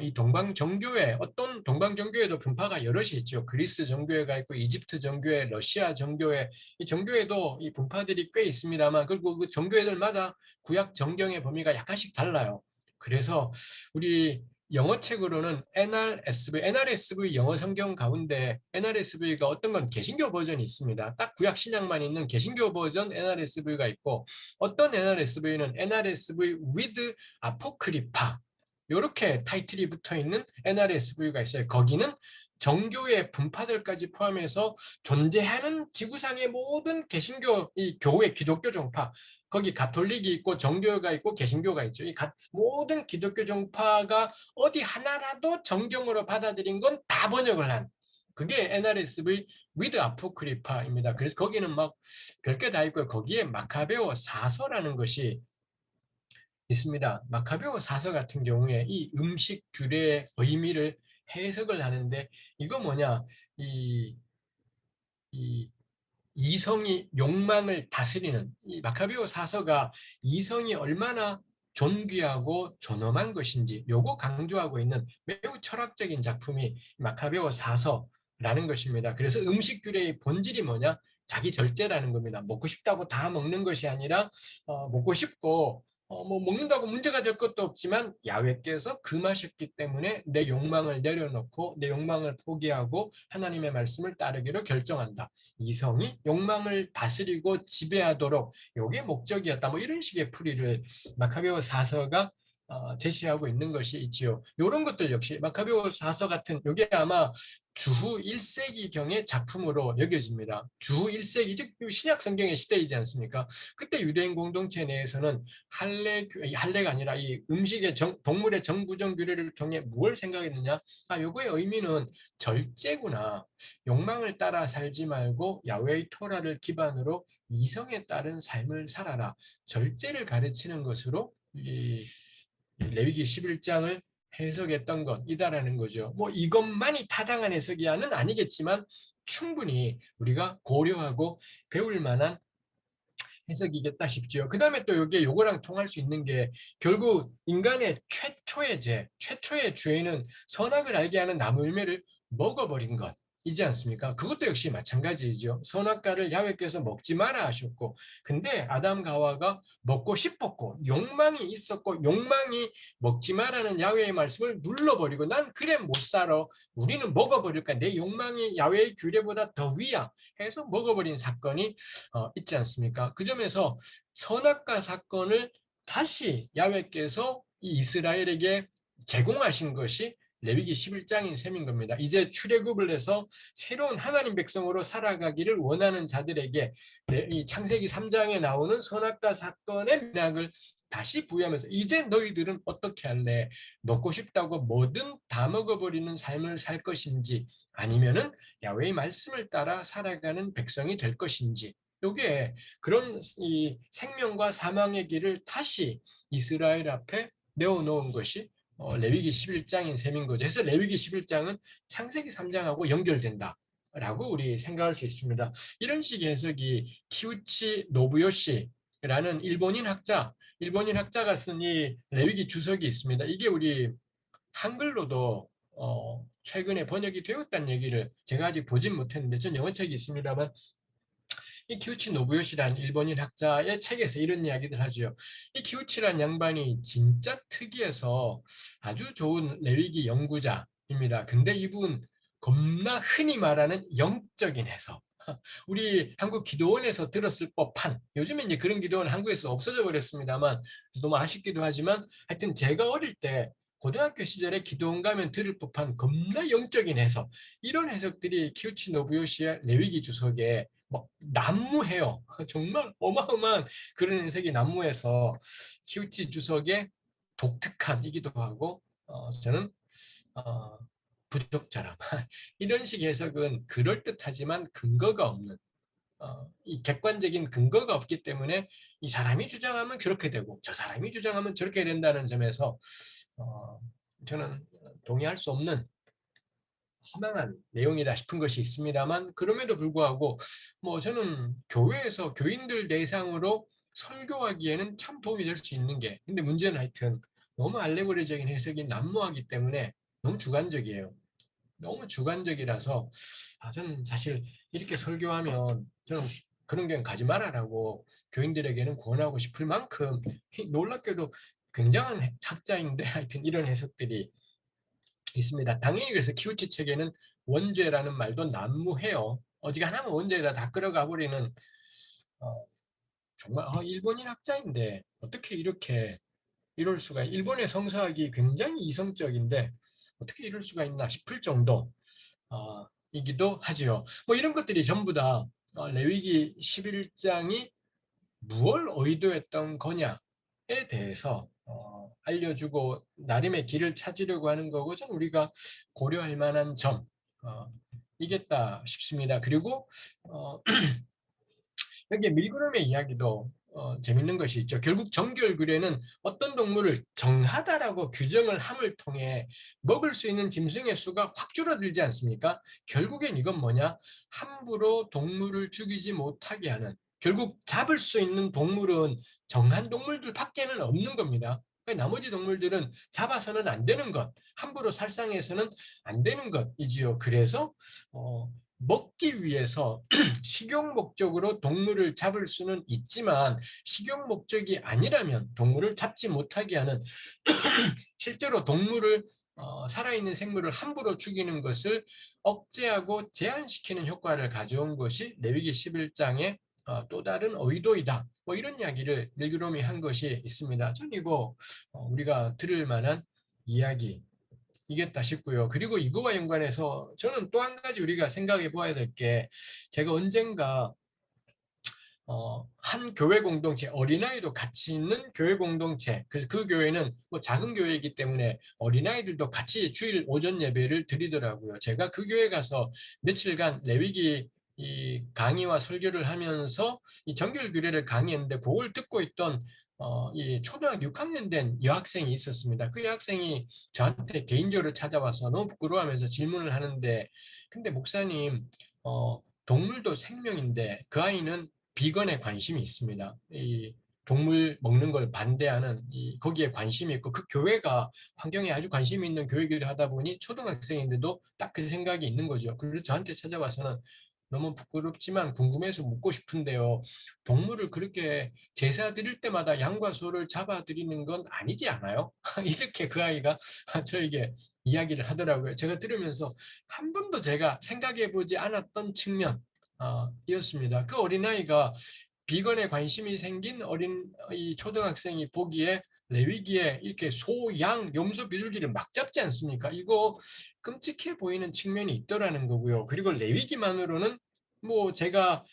이 동방 정교회 어떤 동방 정교회도 분파가 여럿이 있죠. 그리스 정교회가 있고 이집트 정교회, 러시아 정교회 이 정교회도 이 분파들이 꽤 있습니다만 그리고 그 정교회들마다 구약 정경의 범위가 약간씩 달라요. 그래서 우리 영어책으로는 NRSV 영어 성경 가운데 NRSV가 어떤 건 개신교 버전이 있습니다. 딱 구약 신약만 있는 개신교 버전 NRSV가 있고 어떤 NRSV는 NRSV with 아포크리파 이렇게 타이틀이 붙어 있는 NRSV가 있어요. 거기는 정교의 분파들까지 포함해서 존재하는 지구상의 모든 개신교, 이 교회, 기독교 종파, 거기 가톨릭이 있고 정교가 있고 개신교가 있죠. 모든 기독교 종파가 어디 하나라도 정경으로 받아들인 건 다 번역을 한 그게 NRSV with 아포크리파입니다. 그래서 거기는 막 별게 다 있고요. 거기에 마카베오 사서라는 것이 있습니다. 마카베오 사서 같은 경우에 이 음식 규례의 의미를 해석을 하는데 이거 뭐냐 이 이성이 욕망을 다스리는 이 마카베오 사서가 이성이 얼마나 존귀하고 존엄한 것인지 요거 강조하고 있는 매우 철학적인 작품이 마카베오 사서라는 것입니다. 그래서 음식 규례의 본질이 뭐냐? 자기 절제라는 겁니다. 먹고 싶다고 다 먹는 것이 아니라 먹고 싶고 뭐 먹는다고 문제가 될 것도 없지만 야훼께서 금하셨기 때문에 내 욕망을 내려놓고 내 욕망을 포기하고 하나님의 말씀을 따르기로 결정한다. 이성이 욕망을 다스리고 지배하도록 이게 목적이었다. 뭐 이런 식의 풀이를 마카베오 사서가 제시하고 있는 것이 있지요. 이런 것들 역시 마카베오 사서 같은 이게 아마 주후 1세기경의 작품으로 여겨집니다. 주후 1세기 즉 신약 성경의 시대이지 않습니까? 그때 유대인 공동체 내에서는 할례가 아니라 이 음식의 동물의 정부정 규례를 통해 무엇을 생각했느냐? 요거의 의미는 절제구나. 욕망을 따라 살지 말고 야훼의 토라를 기반으로 이성에 따른 삶을 살아라. 절제를 가르치는 것으로 이 레위기 11장을 해석했던 것이다라는 거죠. 뭐 이것만이 타당한 해석이야는 아니겠지만 충분히 우리가 고려하고 배울 만한 해석이겠다 싶지요. 그 다음에 또 이게 요거랑 통할 수 있는 게 결국 인간의 최초의 죄의 죄는 선악을 알게 하는 나무 열매를 먹어버린 것. 이지 않습니까? 그것도 역시 마찬가지죠. 선악과를 야훼께서 먹지 마라 하셨고, 근데 아담과 하와가 먹고 싶었고 욕망이 있었고, 욕망이 먹지 마라는 야훼의 말씀을 눌러버리고 난 그래 못 살아. 우리는 먹어버릴까? 내 욕망이 야훼의 규례보다 더 위야 해서 먹어버린 사건이 있지 않습니까? 그 점에서 선악과 사건을 다시 야훼께서 이 이스라엘에게 제공하신 것이 레위기 11장인 셈인 겁니다. 이제 출애굽을 해서 새로운 하나님 백성으로 살아가기를 원하는 자들에게 이 창세기 3장에 나오는 선악과 사건의 맥락을 다시 부여하면서 이제 너희들은 어떻게 할래? 먹고 싶다고 뭐든 다 먹어버리는 삶을 살 것인지 아니면은 야훼의 말씀을 따라 살아가는 백성이 될 것인지 이게 그런 이 생명과 사망의 길을 다시 이스라엘 앞에 내어놓은 것이 레위기 11장인 셈인 거죠. 그래서 레위기 11장은 창세기 3장하고 연결된다라고 우리 생각할 수 있습니다. 이런 식의 해석이 키우치 노부요시라는 일본인 학자가 쓴 이 레위기 주석이 있습니다. 이게 우리 한글로도 최근에 번역이 되었다는 얘기를 제가 아직 보진 못했는데 전 영어책이 있습니다만 이 키우치 노부요시라는 일본인 학자의 책에서 이런 이야기를 하죠. 이 키우치란 양반이 진짜 특이해서 아주 좋은 레위기 연구자입니다. 근데 이분 겁나 흔히 말하는 영적인 해석. 우리 한국 기도원에서 들었을 법한 요즘에 이제 그런 기도원 한국에서 없어져 버렸습니다만 너무 아쉽기도 하지만 하여튼 제가 어릴 때 고등학교 시절에 기도원 가면 들을 법한 겁나 영적인 해석 이런 해석들이 키우치 노부요시의 레위기 주석에 막 난무해요. 정말 어마어마한 그런 해석이 난무해서 키우치 주석의 독특함이기도 하고 저는 어, 부적절함 이런 식의 해석은 그럴듯하지만 근거가 없는 이 객관적인 근거가 없기 때문에 이 사람이 주장하면 그렇게 되고 저 사람이 주장하면 저렇게 된다는 점에서 어, 저는 동의할 수 없는 허망한 내용이다 싶은 것이 있습니다만 그럼에도 불구하고 뭐 저는 교회에서 교인들 대상으로 설교하기에는 참 도움이 될 수 있는 게 근데 문제는 하여튼 너무 알레고리적인 해석이 난무하기 때문에 너무 주관적이에요. 너무 주관적이라서 저는 사실 이렇게 설교하면 저는 그런 경우 가지 말아라고 교인들에게는 권하고 싶을 만큼 놀랍게도 굉장한 학자인데 하여튼 이런 해석들이 있습니다. 당연히 그래서 키우치 책에는 원죄라는 말도 난무해요. 어지간하면 원죄에다 다 끌어가 버리는 어, 정말 일본인 학자인데 어떻게 이렇게 이럴 수가 일본의 성서학이 굉장히 이성적인데 어떻게 이럴 수가 있나 싶을 정도 이기도 하지요. 뭐 이런 것들이 전부 다 레위기 11장이 무엇을 의도했던 거냐에 대해서 알려주고 나름의 길을 찾으려고 하는 거고 좀 우리가 고려할 만한 점 이겠다 싶습니다. 그리고 여기 밀그럼의 이야기도 재밌는 것이 있죠. 결국 정결규례는 어떤 동물을 정하다라고 규정을 함을 통해 먹을 수 있는 짐승의 수가 확 줄어들지 않습니까? 결국엔 이건 뭐냐? 함부로 동물을 죽이지 못하게 하는 결국 잡을 수 있는 동물은 정한 동물들 밖에는 없는 겁니다. 나머지 동물들은 잡아서는 안 되는 것, 함부로 살상해서는 안 되는 것이지요. 그래서 먹기 위해서 식용 목적으로 동물을 잡을 수는 있지만 식용 목적이 아니라면 동물을 잡지 못하게 하는 실제로 동물을 살아있는 생물을 함부로 죽이는 것을 억제하고 제한시키는 효과를 가져온 것이 레위기 11장의 또 다른 의도이다. 뭐 이런 이야기를 밀그롬이 한 것이 있습니다. 전 이거 우리가 들을 만한 이야기 이겠다 싶고요. 그리고 이거와 연관해서 저는 또 한 가지 우리가 생각해 보아야 될 게 제가 언젠가 한 교회 공동체 어린아이도 같이 있는 교회 공동체 그래서 그 교회는 뭐 작은 교회이기 때문에 어린아이들도 같이 주일 오전 예배를 드리더라고요. 제가 그 교회 가서 며칠간 레위기 이 강의와 설교를 하면서 이 정결규례를 강의했는데 그걸 듣고 있던 이 초등학교 6학년 된 여학생이 있었습니다. 그 여학생이 저한테 개인적으로 찾아와서 너무 부끄러워하면서 질문을 하는데 근데 목사님 동물도 생명인데 그 아이는 비건에 관심이 있습니다. 동물 먹는 걸 반대하는 거기에 관심이 있고 그 교회가 환경에 아주 관심이 있는 교회이기도 하다 보니 초등학생인데도 딱 그 생각이 있는 거죠. 그래서 저한테 찾아와서는 너무 부끄럽지만 궁금해서 묻고 싶은데요. 동물을 그렇게 제사 드릴 때마다 양과 소를 잡아 드리는 건 아니지 않아요? 이렇게 그 아이가 저에게 이야기를 하더라고요. 제가 들으면서 한 번도 제가 생각해 보지 않았던 측면이었습니다. 그 어린아이가 비건에 관심이 생긴 이 초등학생이 보기에 레위기에 이렇게 소, 양, 염소 비둘기를 막 잡지 않습니까? 이거 끔찍해 보이는 측면이 있더라는 거고요. 그리고 레위기만으로는 뭐 제가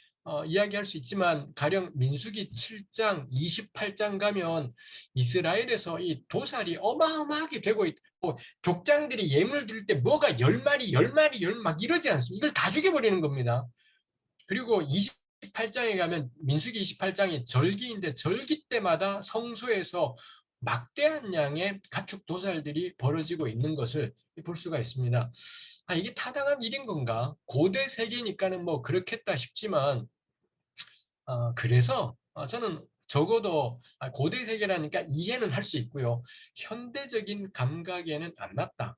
이야기할 수 있지만 가령 민수기 7장, 28장 가면 이스라엘에서 이 도살이 어마어마하게 되고 있고 족장들이 예물 드릴 때 뭐가 10마리, 10마리, 막 이러지 않습니까? 이걸 다 죽여버리는 겁니다. 그리고 28장에 가면 민수기 28장이 절기인데 절기 때마다 성소에서 막대한 양의 가축 도살들이 벌어지고 있는 것을 볼 수가 있습니다. 이게 타당한 일인 건가? 고대 세계니까는 뭐 그렇겠다 싶지만 그래서 저는 적어도 고대 세계라니까 이해는 할 수 있고요. 현대적인 감각에는 안 맞다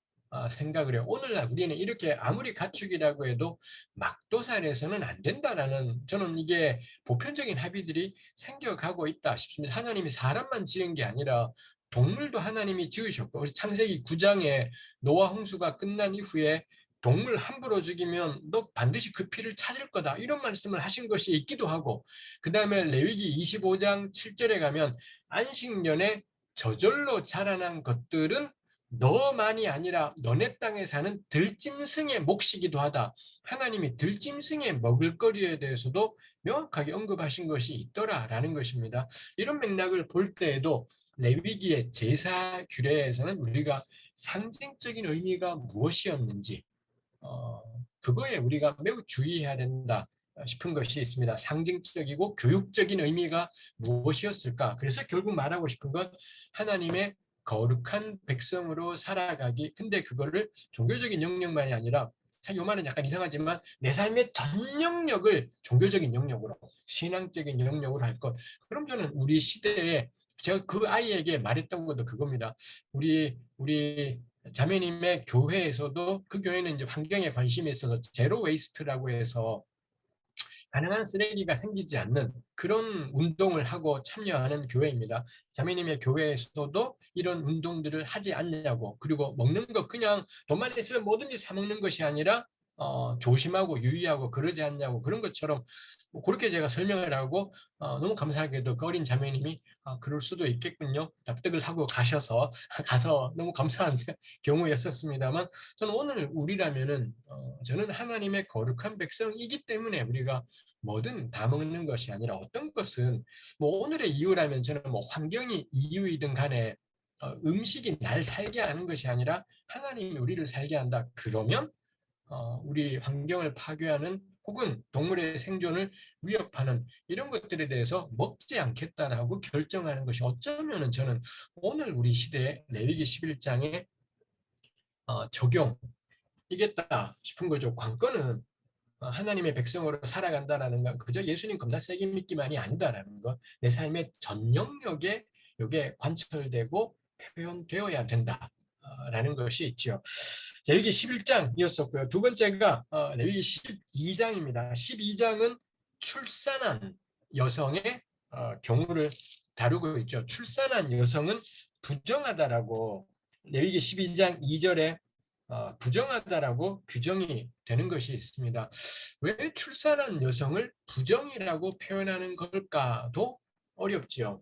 생각을 해요. 오늘날 우리는 이렇게 아무리 가축이라고 해도 막도살해서는 안 된다라는 저는 이게 보편적인 합의들이 생겨가고 있다 싶습니다. 하나님이 사람만 지은 게 아니라 동물도 하나님이 지으셨고 우리 창세기 9장에 노아 홍수가 끝난 이후에 동물 함부로 죽이면 너 반드시 그 피를 찾을 거다 이런 말씀을 하신 것이 있기도 하고 그 다음에 레위기 25장 7절에 가면 안식년에 저절로 자라난 것들은 너만이 아니라 너네 땅에 사는 들짐승의 몫이기도 하다. 하나님이 들짐승의 먹을거리에 대해서도 명확하게 언급하신 것이 있더라라는 것입니다. 이런 맥락을 볼 때에도 레위기의 제사 규례에서는 우리가 상징적인 의미가 무엇이었는지 그거에 우리가 매우 주의해야 된다 싶은 것이 있습니다. 상징적이고 교육적인 의미가 무엇이었을까? 그래서 결국 말하고 싶은 건 하나님의 거룩한 백성으로 살아가기. 근데 그거를 종교적인 영역만이 아니라 이 말은 약간 이상하지만 내 삶의 전 영역을 종교적인 영역으로 신앙적인 영역으로 할 것. 그럼 저는 우리 시대에 제가 그 아이에게 말했던 것도 그겁니다. 우리 자매님의 교회에서도 그 교회는 이제 환경에 관심이 있어서 제로 웨이스트라고 해서 가능한 쓰레기가 생기지 않는 그런 운동을 하고 참여하는 교회입니다. 자매님의 교회에서도 이런 운동들을 하지 않냐고 그리고 먹는 거 그냥 돈만 있으면 뭐든지 사 먹는 것이 아니라 조심하고 유의하고 그러지 않냐고 그런 것처럼 뭐 그렇게 제가 설명을 하고 너무 감사하게도 그 어린 자매님이 그럴 수도 있겠군요. 납득을 하고 가서 너무 감사한 경우였었습니다만 저는 오늘 우리라면은 저는 하나님의 거룩한 백성이기 때문에 우리가 뭐든 다 먹는 것이 아니라 어떤 것은 뭐 오늘의 이유라면 저는 뭐 환경이 이유이든 간에 음식이 날 살게 하는 것이 아니라 하나님이 우리를 살게 한다. 그러면 우리 환경을 파괴하는 혹은 동물의 생존을 위협하는 이런 것들에 대해서 먹지 않겠다라고 결정하는 것이 어쩌면은 저는 오늘 우리 시대의 레위기 11장의 적용이겠다 싶은 거죠. 관건은 하나님의 백성으로 살아간다라는 건 그저 예수님 겁나 세게 믿기만이 아니다라는 것. 내 삶의 전 영역에 이게 관철되고 표현되어야 된다라는 것이 있지요. 레위기 11장이었었고요. 두 번째가 레위기 12장입니다. 12장은 출산한 여성의 경우를 다루고 있죠. 출산한 여성은 부정하다라고 레위기 12장 2절에 부정하다라고 규정이 되는 것이 있습니다. 왜 출산한 여성을 부정이라고 표현하는 걸까도 어렵지요.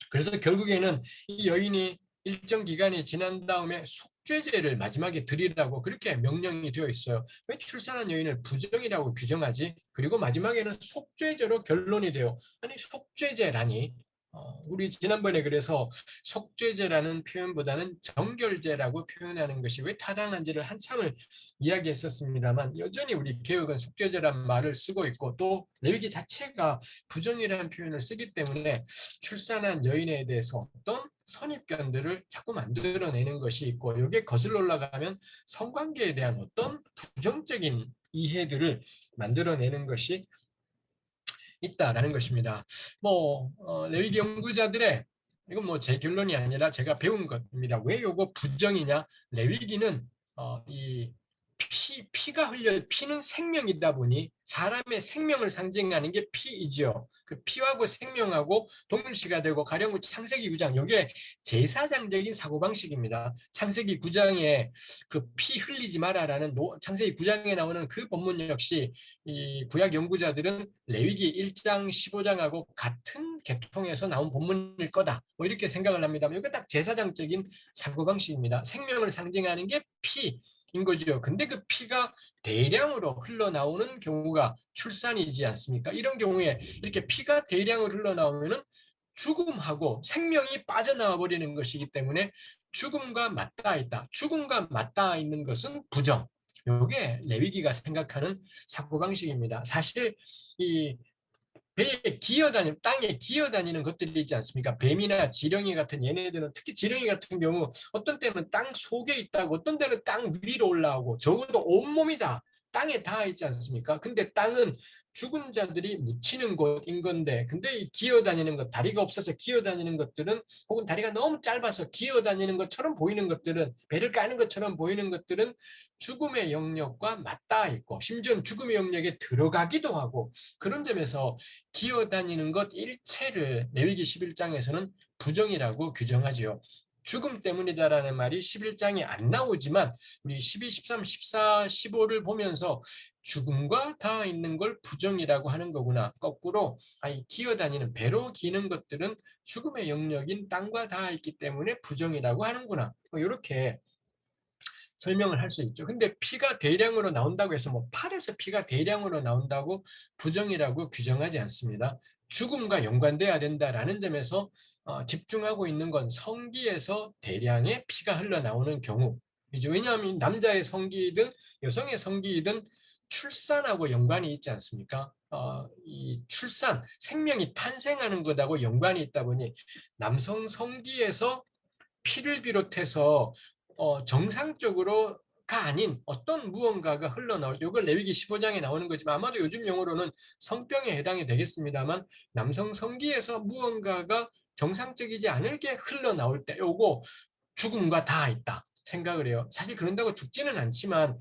그래서 결국에는 이 여인이 일정 기간이 지난 다음에 속죄제를 마지막에 드리라고 그렇게 명령이 되어 있어요. 왜 출산한 여인을 부정이라고 규정하지? 그리고 마지막에는 속죄제로 결론이 돼요. 아니 속죄제라니 우리 지난번에 그래서 속죄제라는 표현보다는 정결제라고 표현하는 것이 왜 타당한지를 한참을 이야기했었습니다만 여전히 우리 개혁은 속죄제란 말을 쓰고 있고 또 레위기 자체가 부정이라는 표현을 쓰기 때문에 출산한 여인에 대해서 어떤 선입견들을 자꾸 만들어내는 것이 있고 여기에 거슬러 올라가면 성관계에 대한 어떤 부정적인 이해들을 만들어내는 것이 있다라는 것입니다. 레위기 연구자들의 이건 제 결론이 아니라 제가 배운 것입니다. 왜 요거 부정이냐? 레위기는 이 피가 흘려 피는 생명이다 보니 사람의 생명을 상징하는 게 피이지요. 그 피하고 생명하고 동일시가 되고 가령 창세기 9장 이게 제사장적인 사고방식입니다. 창세기 9장에 그 피 흘리지 마라라는 창세기 9장에 나오는 그 본문 역시 이 구약 연구자들은 레위기 1장 15장하고 같은 계통에서 나온 본문일 거다. 이렇게 생각을 합니다. 이게 딱 제사장적인 사고방식입니다. 생명을 상징하는 게 피. 인 거죠. 근데 그 피가 대량으로 흘러나오는 경우가 출산이지 않습니까? 이런 경우에 이렇게 피가 대량으로 흘러나오면은 죽음하고 생명이 빠져나와 버리는 것이기 때문에 죽음과 맞닿아 있다. 죽음과 맞닿아 있는 것은 부정. 이게 레위기가 생각하는 사고방식입니다. 사실 이 배에 기어다니는 땅에 기어다니는 것들이 있지 않습니까? 뱀이나 지렁이 같은 얘네들은 특히 지렁이 같은 경우 어떤 때는 땅 속에 있다고 어떤 때는 땅 위로 올라오고 적어도 온몸이 다 땅에 닿아 있지 않습니까? 근데 땅은 죽은 자들이 묻히는 곳인 건데 근데 이 기어다니는 것 다리가 없어서 기어다니는 것들은 혹은 다리가 너무 짧아서 기어다니는 것처럼 보이는 것들은 배를 까는 것처럼 보이는 것들은 죽음의 영역과 맞닿아 있고 심지어는 죽음의 영역에 들어가기도 하고 그런 점에서 기어다니는 것 일체를 레위기 11장에서는 부정이라고 규정하지요. 죽음 때문이다라는 말이 11장에 안 나오지만 우리 12, 13, 14, 15를 보면서 죽음과 닿아 있는 걸 부정이라고 하는 거구나. 거꾸로 기어다니는 배로 기는 것들은 죽음의 영역인 땅과 닿아 있기 때문에 부정이라고 하는구나. 이렇게 설명을 할 수 있죠. 근데 피가 대량으로 나온다고 해서 팔에서 피가 대량으로 나온다고 부정이라고 규정하지 않습니다. 죽음과 연관돼야 된다라는 점에서 집중하고 있는 건 성기에서 대량의 피가 흘러나오는 경우이죠. 왜냐하면 남자의 성기이든 여성의 성기이든 출산하고 연관이 있지 않습니까? 이 출산, 생명이 탄생하는 것하고 연관이 있다 보니 남성 성기에서 피를 비롯해서 정상적으로가 아닌 어떤 무언가가 흘러나올 이걸 레위기 15장에 나오는 거지만 아마도 요즘 용어로는 성병에 해당이 되겠습니다만 남성 성기에서 무언가가 정상적이지 않을 게 흘러나올 때 요거 죽음과 다 있다 생각을 해요. 사실 그런다고 죽지는 않지만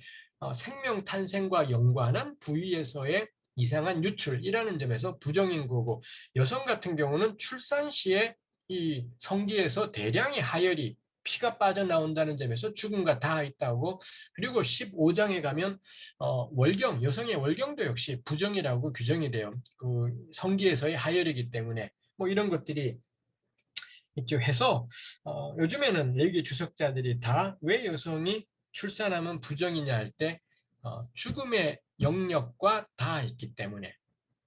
생명 탄생과 연관한 부위에서의 이상한 유출이라는 점에서 부정인 거고 여성 같은 경우는 출산 시에 이 성기에서 대량의 하열이 피가 빠져나온다는 점에서 죽음과 다 있다고 그리고 15장에 가면 월경 여성의 월경도 역시 부정이라고 규정이 돼요. 그 성기에서의 하열이기 때문에 이런 것들이 있죠. 해서 요즘에는 레위기 주석자들이 다 왜 여성이 출산하면 부정이냐 할 때 죽음의 영역과 다 있기 때문에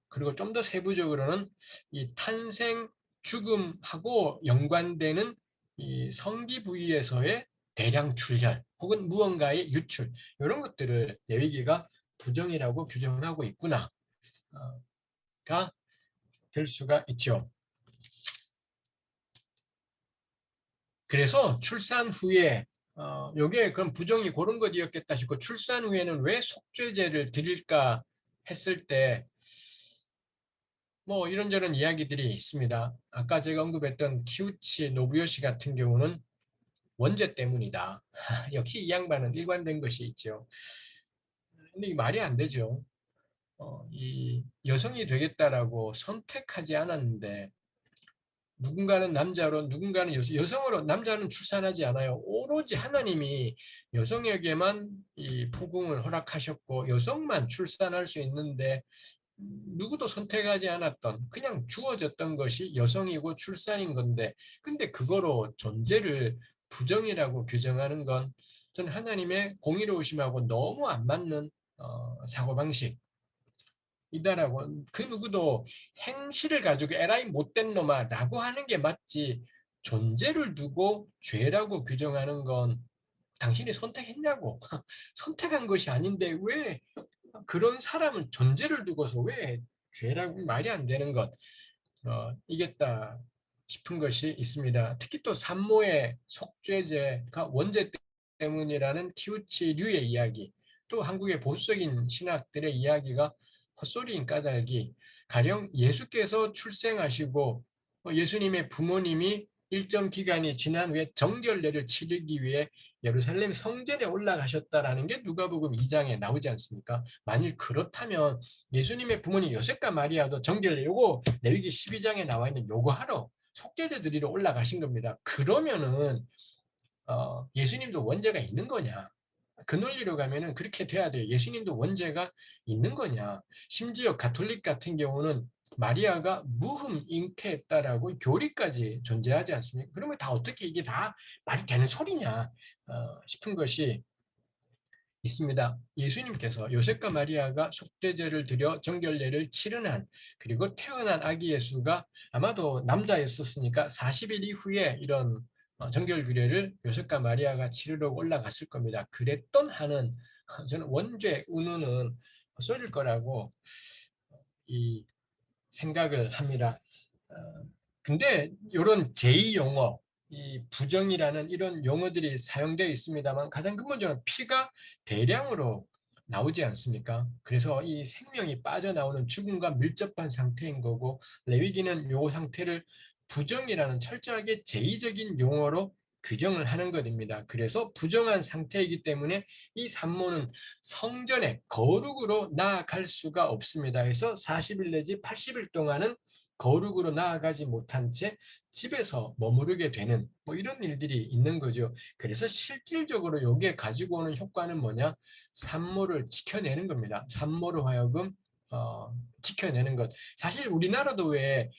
그리고 좀 더 세부적으로는 이 탄생, 죽음하고 연관되는 이 성기 부위에서의 대량 출혈 혹은 무언가의 유출 이런 것들을 레위기가 부정이라고 규정하고 있구나가 될 수가 있죠. 그래서 출산 후에 요게 그럼 부정이 그런 것이었겠다 싶고 출산 후에는 왜 속죄제를 드릴까 했을 때 이런저런 이야기들이 있습니다. 아까 제가 언급했던 키우치 노부요시 같은 경우는 원죄 때문이다. 역시 이 양반은 일관된 것이 있죠. 근데 이 말이 안 되죠. 이 여성이 되겠다라고 선택하지 않았는데 누군가는 남자로 누군가는 여성으로 남자는 출산하지 않아요. 오로지 하나님이 여성에게만 이 포궁을 허락하셨고 여성만 출산할 수 있는데 누구도 선택하지 않았던 그냥 주어졌던 것이 여성이고 출산인 건데 근데 그거로 존재를 부정이라고 규정하는 건 전 하나님의 공의로우심하고 너무 안 맞는 사고방식 이다라고 그 누구도 행실을 가지고 에라이 못된 놈아라고 하는 게 맞지 존재를 두고 죄라고 규정하는 건 당신이 선택했냐고 선택한 것이 아닌데 왜 그런 사람은 존재를 두고서 왜 죄라고 말이 안 되는 것 이겠다 싶은 것이 있습니다. 특히 또 산모의 속죄제가 원죄 때문이라는 키우치류의 이야기 또 한국의 보수적인 신학들의 이야기가 헛소리인 까닭이 가령 예수께서 출생하시고 예수님의 부모님이 일정 기간이 지난 후에 정결례를 치르기 위해 예루살렘 성전에 올라가셨다라는 게 누가복음 2장에 나오지 않습니까? 만일 그렇다면 예수님의 부모님 요셉과 마리아도 정결례 요거 레위기 12장에 나와 있는 요거 하러 속죄제 드리러 올라가신 겁니다. 그러면은 예수님도 원죄가 있는 거냐? 그 논리로 가면은 그렇게 돼야 돼요. 예수님도 원죄가 있는 거냐? 심지어 가톨릭 같은 경우는 마리아가 무흠 잉태했다라고 교리까지 존재하지 않습니까? 그러면 다 어떻게 이게 다 말이 되는 소리냐 싶은 것이 있습니다. 예수님께서 요셉과 마리아가 속죄제를 드려 정결례를 치른 한 그리고 태어난 아기 예수가 아마도 남자였었으니까 40일 이후에 이런 정결규례를 요셉과 마리아가 치르러 올라갔을 겁니다. 그랬던 한은 저는 원죄 의무는 쏠릴 거라고 이 생각을 합니다. 어, 근데 이런 제2 용어, 이 부정이라는 이런 용어들이 사용되어 있습니다만 가장 근본적으로 피가 대량으로 나오지 않습니까? 그래서 이 생명이 빠져나오는 죽음과 밀접한 상태인 거고 레위기는 이 상태를 부정이라는 철저하게 제2적인 용어로 규정을 하는 것입니다. 그래서 부정한 상태이기 때문에 이 산모는 성전에 거룩으로 나아갈 수가 없습니다. 그래서 40일 내지 80일 동안은 거룩으로 나아가지 못한 채 집에서 머무르게 되는 뭐 이런 일들이 있는 거죠. 그래서 실질적으로 이게 가지고 오는 효과는 뭐냐? 산모를 지켜내는 겁니다. 산모로 하여금 지켜내는 것. 사실 우리나라도 왜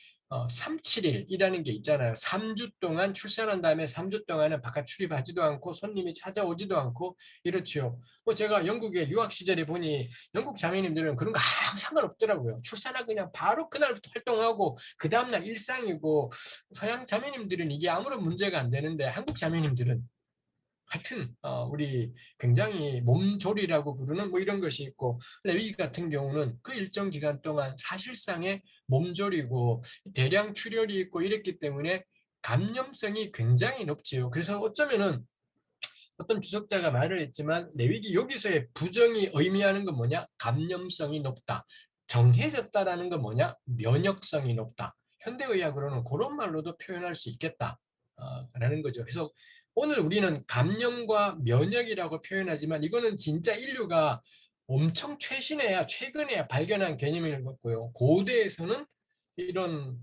371이라는 게 있잖아요. 3주 동안 출산한 다음에 3주 동안은 바깥 출입하지도 않고 손님이 찾아오지도 않고 이렇지요. 뭐 제가 영국에 유학 시절에 보니 영국 자매님들은 그런 거 아무 상관없더라고요. 출산하고 그냥 바로 그날부터 활동하고 그 다음날 일상이고 서양 자매님들은 이게 아무런 문제가 안 되는데 한국 자매님들은 하여튼 우리 굉장히 몸조리라고 부르는 뭐 이런 것이 있고 레위 같은 경우는 그 일정 기간 동안 사실상의 몸조리고 대량 출혈이 있고 이랬기 때문에 감염성이 굉장히 높지요. 그래서 어쩌면은 어떤 주석자가 말을 했지만 레위기 여기서의 부정이 의미하는 건 뭐냐? 감염성이 높다. 정해졌다라는 건 뭐냐? 면역성이 높다. 현대의학으로는 그런 말로도 표현할 수 있겠다. 라는 거죠. 그래서 오늘 우리는 감염과 면역이라고 표현하지만 이거는 진짜 인류가 엄청 최신에야 최근에야 발견한 개념인 것고요. 고대에서는 이런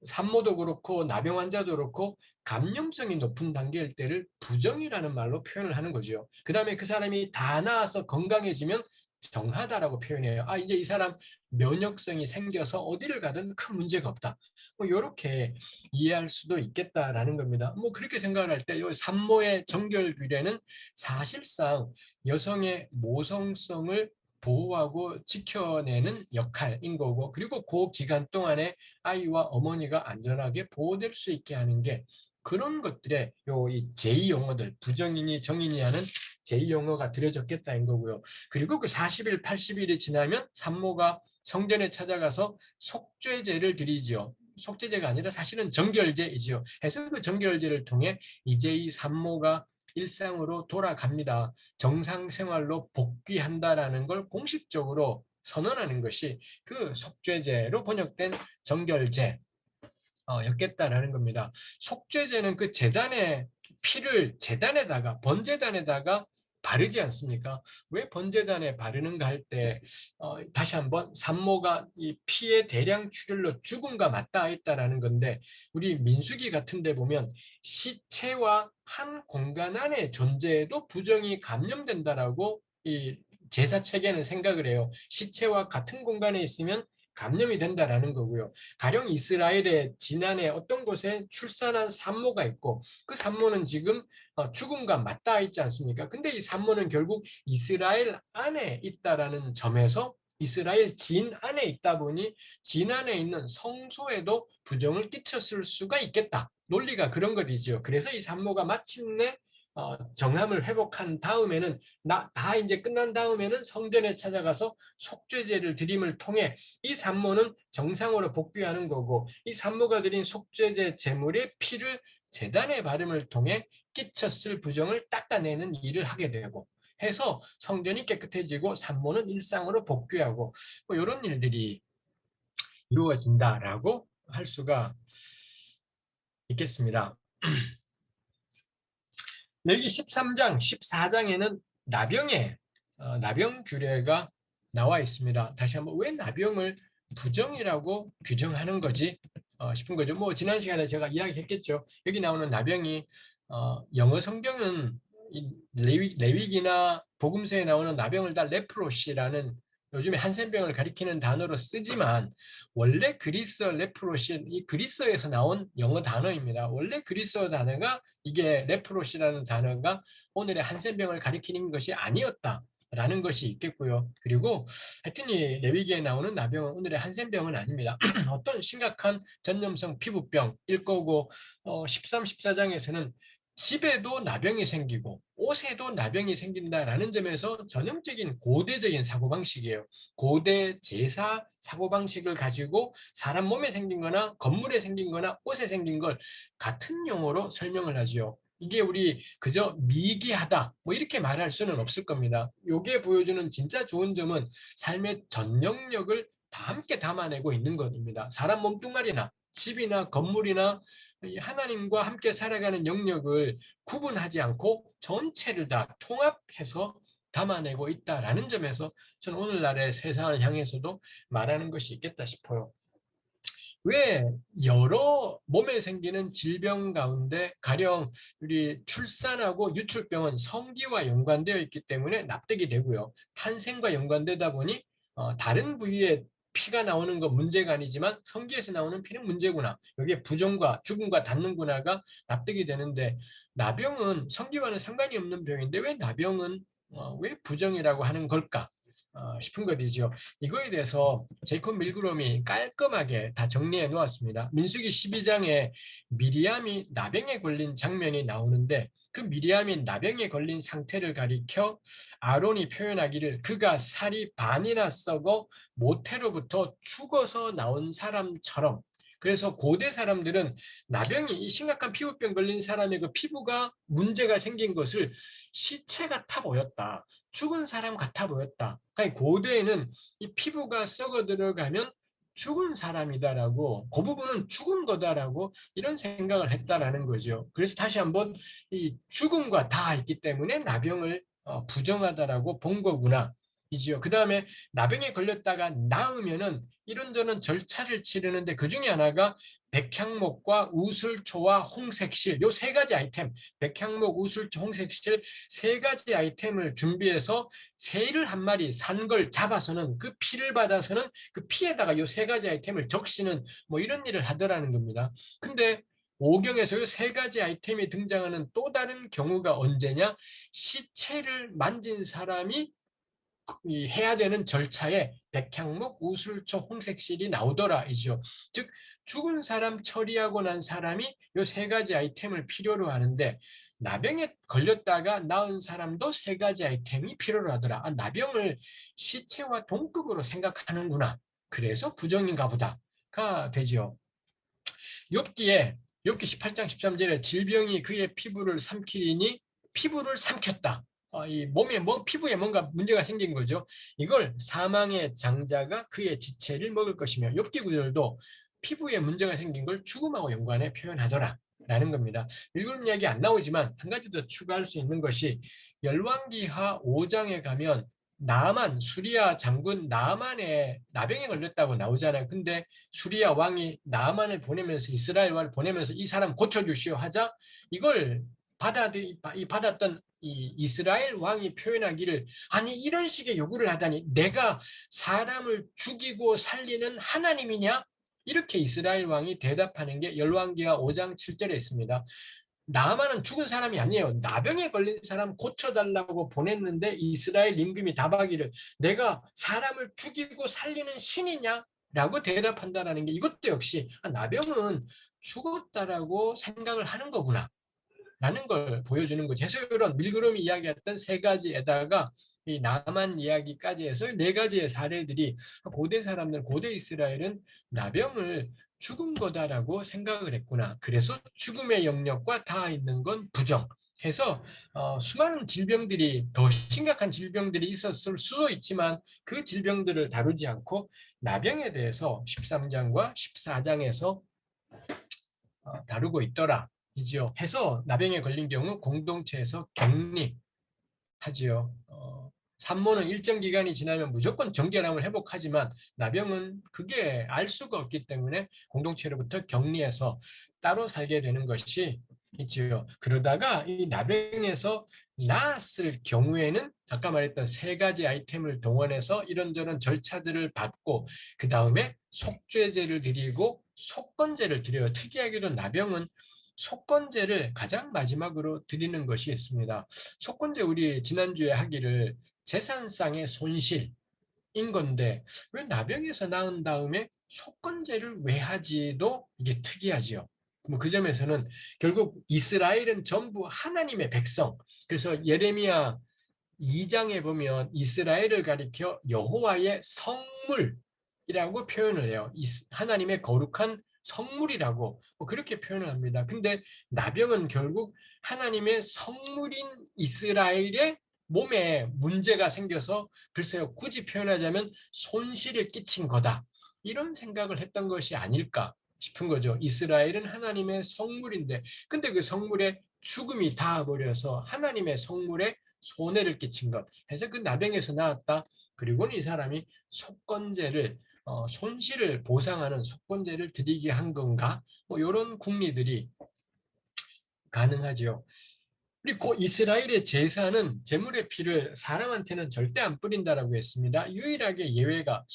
산모도 그렇고 나병 환자도 그렇고 감염성이 높은 단계일 때를 부정이라는 말로 표현을 하는 거죠. 그 다음에 그 사람이 다 나아서 건강해지면 정하다라고 표현해요. 아, 이제 이 사람 면역성이 생겨서 어디를 가든 큰 문제가 없다. 뭐 이렇게 이해할 수도 있겠다라는 겁니다. 뭐 그렇게 생각을 할 때 이 산모의 정결 규례는 사실상 여성의 모성성을 보호하고 지켜내는 역할인 거고 그리고 그 기간 동안에 아이와 어머니가 안전하게 보호될 수 있게 하는 게 그런 것들에 이 제2 용어들 부정인이 정인이 하는 제2 용어가 들여졌겠다는 거고요. 그리고 그 40일, 80일이 지나면 산모가 성전에 찾아가서 속죄제를 드리지요. 속죄제가 아니라 사실은 정결제이지요. 해서 그 정결제를 통해 이제 이 산모가 일상으로 돌아갑니다. 정상 생활로 복귀한다라는 걸 공식적으로 선언하는 것이 그 속죄제로 번역된 정결제 였겠다라는 겁니다. 속죄제는 그 제단의 피를 제단에다가 번제단에다가 바르지 않습니까? 왜 번제단에 바르는가 할 때 다시 한번 산모가 이 피의 대량 출혈로 죽음과 맞닿아 있다라는 건데 우리 민수기 같은 데 보면 시체와 한 공간 안에 존재해도 부정이 감염된다라고 이 제사 체계는 생각을 해요. 시체와 같은 공간에 있으면 감염이 된다라는 거고요. 가령 이스라엘의 지난해 어떤 곳에 출산한 산모가 있고 그 산모는 지금 죽음과 맞닿아 있지 않습니까? 근데 이 산모는 결국 이스라엘 안에 있다라는 점에서 이스라엘 진 안에 있다 보니 진 안에 있는 성소에도 부정을 끼쳤을 수가 있겠다. 논리가 그런 것이죠. 그래서 이 산모가 마침내 정함을 회복한 다음에는 다 이제 끝난 다음에는 성전에 찾아가서 속죄제를 드림을 통해 이 산모는 정상으로 복귀하는 거고 이 산모가 드린 속죄제 제물의 피를 제단의 바름을 통해 끼쳤을 부정을 닦아내는 일을 하게 되고 해서 성전이 깨끗해지고 산모는 일상으로 복귀하고 뭐 이런 일들이 이루어진다라고 할 수가 있겠습니다. 여기 13장, 14장에는 나병의 나병 규례가 나와 있습니다. 다시 한번 왜 나병을 부정이라고 규정하는 거지 싶은 거죠. 뭐 지난 시간에 제가 이야기했겠죠. 여기 나오는 나병이 영어 성경은 레위기나 복음서에 나오는 나병을 다 레프로시라는 요즘에 한센병을 가리키는 단어로 쓰지만 원래 그리스어 레프로시 이 그리스어에서 나온 영어 단어입니다. 원래 그리스어 단어가 이게 레프로시라는 단어가 오늘의 한센병을 가리키는 것이 아니었다라는 것이 있겠고요. 그리고 하여튼 이 레위기에 나오는 나병은 오늘의 한센병은 아닙니다. 어떤 심각한 전염성 피부병일 거고 13, 14장에서는 집에도 나병이 생기고 옷에도 나병이 생긴다라는 점에서 전형적인 고대적인 사고방식이에요. 고대 제사 사고방식을 가지고 사람 몸에 생긴 거나 건물에 생긴 거나 옷에 생긴 걸 같은 용어로 설명을 하지요. 이게 우리 그저 미개하다 뭐 이렇게 말할 수는 없을 겁니다. 이게 보여주는 진짜 좋은 점은 삶의 전영역을 다 함께 담아내고 있는 것입니다. 사람 몸뚱아리나 집이나 건물이나 하나님과 함께 살아가는 영역을 구분하지 않고 전체를 다 통합해서 담아내고 있다라는 점에서 저는 오늘날의 세상을 향해서도 말하는 것이 있겠다 싶어요. 왜 여러 몸에 생기는 질병 가운데 가령 우리 출산하고 유출병은 성기와 연관되어 있기 때문에 납득이 되고요. 탄생과 연관되다 보니 다른 부위에 피가 나오는 건 문제가 아니지만 성기에서 나오는 피는 문제구나. 여기에 부종과 죽음과 닿는구나가 납득이 되는데 나병은 성기와는 상관이 없는 병인데 왜 나병은 왜 부정이라고 하는 걸까? 싶은 것이죠. 이거에 대해서 제이콥 밀그롬이 깔끔하게 다 정리해 놓았습니다. 민수기 12장에 미리암이 나병에 걸린 장면이 나오는데 그 미리암이 나병에 걸린 상태를 가리켜 아론이 표현하기를 그가 살이 반이나 썩어 모태로부터 죽어서 나온 사람처럼 그래서 고대 사람들은 나병이 이 심각한 피부병 걸린 사람의 그 피부가 문제가 생긴 것을 시체 같아 보였다. 죽은 사람 같아 보였다. 그러니까 고대에는 이 피부가 썩어 들어가면 죽은 사람이다라고 그 부분은 죽은 거다라고 이런 생각을 했다라는 거죠. 그래서 다시 한번 이 죽음과 다 있기 때문에 나병을 부정하다라고 본 거구나. 이지요. 그 다음에 나병에 걸렸다가 나으면은 이런저런 절차를 치르는데 그 중에 하나가 백향목과 우슬초와 홍색실 요 세 가지 아이템 백향목, 우슬초, 홍색실 세 가지 아이템을 준비해서 새를 한 마리 산 걸 잡아서는 그 피를 받아서는 그 피에다가 요 세 가지 아이템을 적시는 뭐 이런 일을 하더라는 겁니다. 근데 오경에서 요 세 가지 아이템이 등장하는 또 다른 경우가 언제냐? 시체를 만진 사람이 해야 되는 절차에 백향목, 우슬초, 홍색실이 나오더라이죠. 즉 죽은 사람 처리하고 난 사람이 이 세 가지 아이템을 필요로 하는데 나병에 걸렸다가 나은 사람도 세 가지 아이템이 필요로 하더라. 나병을 시체와 동급으로 생각하는구나. 그래서 부정인가 보다가 되죠. 욥기 18장 13절에 질병이 그의 피부를 삼키리니 피부를 삼켰다. 이 몸에 피부에 뭔가 문제가 생긴 거죠. 이걸 사망의 장자가 그의 지체를 먹을 것이며 욥기 구절도 피부에 문제가 생긴 걸 죽음하고 연관해 표현하더라. 라는 겁니다. 밀그룹 이야기 안 나오지만 한 가지 더 추가할 수 있는 것이 열왕기하 5장에 가면 나만 수리아 장군 나만의 나병에 걸렸다고 나오잖아요. 근데 수리아 왕이 나만을 보내면서 이스라엘 왕을 보내면서 이 사람 고쳐주시오 하자 이걸 받았던 이 이스라엘 왕이 표현하기를 아니 이런 식의 요구를 하다니 내가 사람을 죽이고 살리는 하나님이냐? 이렇게 이스라엘 왕이 대답하는 게 열왕기하 5장 7절에 있습니다. 나만은 죽은 사람이 아니에요. 나병에 걸린 사람 고쳐달라고 보냈는데 이스라엘 임금이 답하기를 내가 사람을 죽이고 살리는 신이냐? 라고 대답한다는 게 이것도 역시 나병은 죽었다라고 생각을 하는 거구나. 라는 걸 보여주는 거죠. 해석으로는 밀그롬이 이야기했던 세 가지에다가 이 나만 이야기까지 해서 네 가지의 사례들이 고대 사람들, 고대 이스라엘은 나병을 죽은 거다라고 생각을 했구나. 그래서 죽음의 영역과 닿아 있는 건 부정. 해서 수많은 질병들이 더 심각한 질병들이 있었을 수도 있지만 그 질병들을 다루지 않고 나병에 대해서 13장과 14장에서 다루고 있더라. 이지요. 해서 나병에 걸린 경우 공동체에서 격리하지요. 산모는 일정 기간이 지나면 무조건 정결함을 회복하지만 나병은 그게 알 수가 없기 때문에 공동체로부터 격리해서 따로 살게 되는 것이 있지요. 그러다가 이 나병에서 나았을 경우에는 아까 말했던 세 가지 아이템을 동원해서 이런저런 절차들을 받고 그 다음에 속죄제를 드리고 속건제를 드려요. 특이하게도 나병은 속건제를 가장 마지막으로 드리는 것이 있습니다. 속건제 우리 지난주에 하기를 재산상의 손실인 건데 왜 나병에서 나은 다음에 속건제를 왜 하지도 이게 특이하지요. 뭐 그 점에서는 결국 이스라엘은 전부 하나님의 백성. 그래서 예레미야 2장에 보면 이스라엘을 가리켜 여호와의 성물이라고 표현을 해요. 하나님의 거룩한 성물이라고 그렇게 표현을 합니다. 근데 나병은 결국 하나님의 성물인 이스라엘의 몸에 문제가 생겨서 글쎄요, 굳이 표현하자면 손실을 끼친 거다. 이런 생각을 했던 것이 아닐까 싶은 거죠. 이스라엘은 하나님의 성물인데 근데 그 성물에 죽음이 닿아버려서 하나님의 성물에 손해를 끼친 것 해서 그 나병에서 나왔다. 그리고는 이 사람이 속건제를 손실을 보상하는 속건제를 드리게 한 건가? 뭐 이런 궁리들이 가능하지요. 그리고 이스라엘의 제사는 제물의 피를 사람한테는 절대 안 뿌린다라고 했습니다. 유일하게 예외가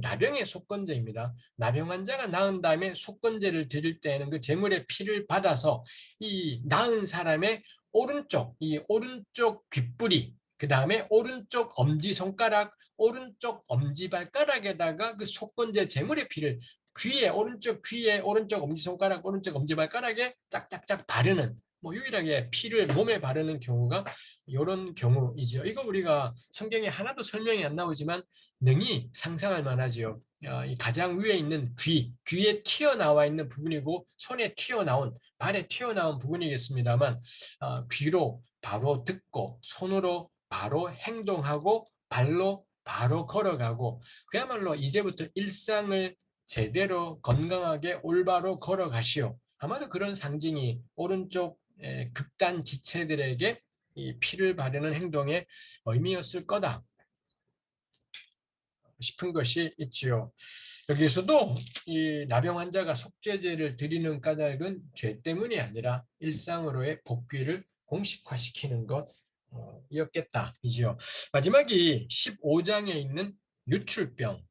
나병의 속건제입니다. 나병 환자가 나은 다음에 속건제를 드릴 때에는 그 제물의 피를 받아서 이 나은 사람의 이 오른쪽 귓불이, 그 다음에 오른쪽 엄지손가락, 오른쪽 엄지발가락에다가 그 속건제 제물의 피를 오른쪽 귀에, 오른쪽 엄지손가락, 오른쪽 엄지발가락에 짝짝짝 바르는 유일하게 피를 몸에 바르는 경우가 이런 경우이죠. 이거 우리가 성경에 하나도 설명이 안 나오지만 능히 상상할 만하지요. 이 가장 위에 있는 귀에 튀어나와 있는 부분이고 손에 튀어나온, 발에 튀어나온 부분이겠습니다만 귀로 바로 듣고 손으로 바로 행동하고 발로 바로 걸어가고 그야말로 이제부터 일상을 제대로 건강하게 올바로 걸어가시오. 아마도 그런 상징이 오른쪽 극단 지체들에게 이 피를 바르는 행동의 의미였을 거다 싶은 것이 있지요. 여기서도 이 나병 환자가 속죄제를 드리는 까닭은 죄 때문이 아니라 일상으로의 복귀를 공식화시키는 것이었겠다. 이지요. 마지막이 15장에 있는 유출병.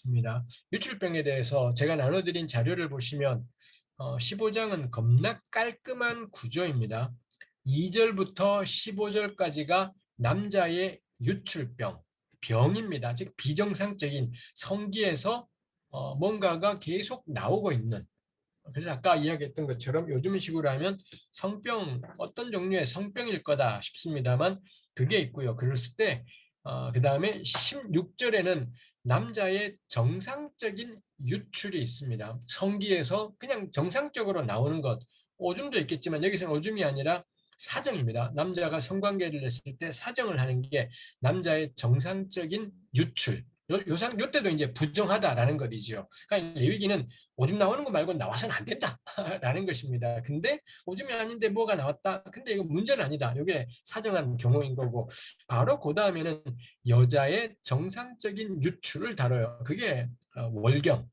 입니다. 유출병에 대해서 제가 나눠드린 자료를 보시면 15장은 겁나 깔끔한 구조입니다. 2절부터 15절까지가 남자의 유출병, 병입니다. 즉 비정상적인 성기에서 뭔가가 계속 나오고 있는. 그래서 아까 이야기했던 것처럼 요즘식으로 하면 어떤 종류의 성병일 거다 싶습니다만 그게 있고요. 그랬을 때 그 다음에 16절에는 남자의 정상적인 유출이 있습니다. 성기에서 그냥 정상적으로 나오는 것. 오줌도 있겠지만 여기서는 오줌이 아니라 사정입니다. 남자가 성관계를 했을 때 사정을 하는 게 남자의 정상적인 유출. 요때도 이제 부정하다라는 것이죠. 그러니까 레위기는 오줌 나오는 거 말고 나와서는 안 된다라는 것입니다. 근데 오줌이 아닌데 뭐가 나왔다? 근데 이거 문제는 아니다. 이게 사정한 경우인 거고 바로 그 다음에는 여자의 정상적인 유출을 다뤄요. 그게 월경.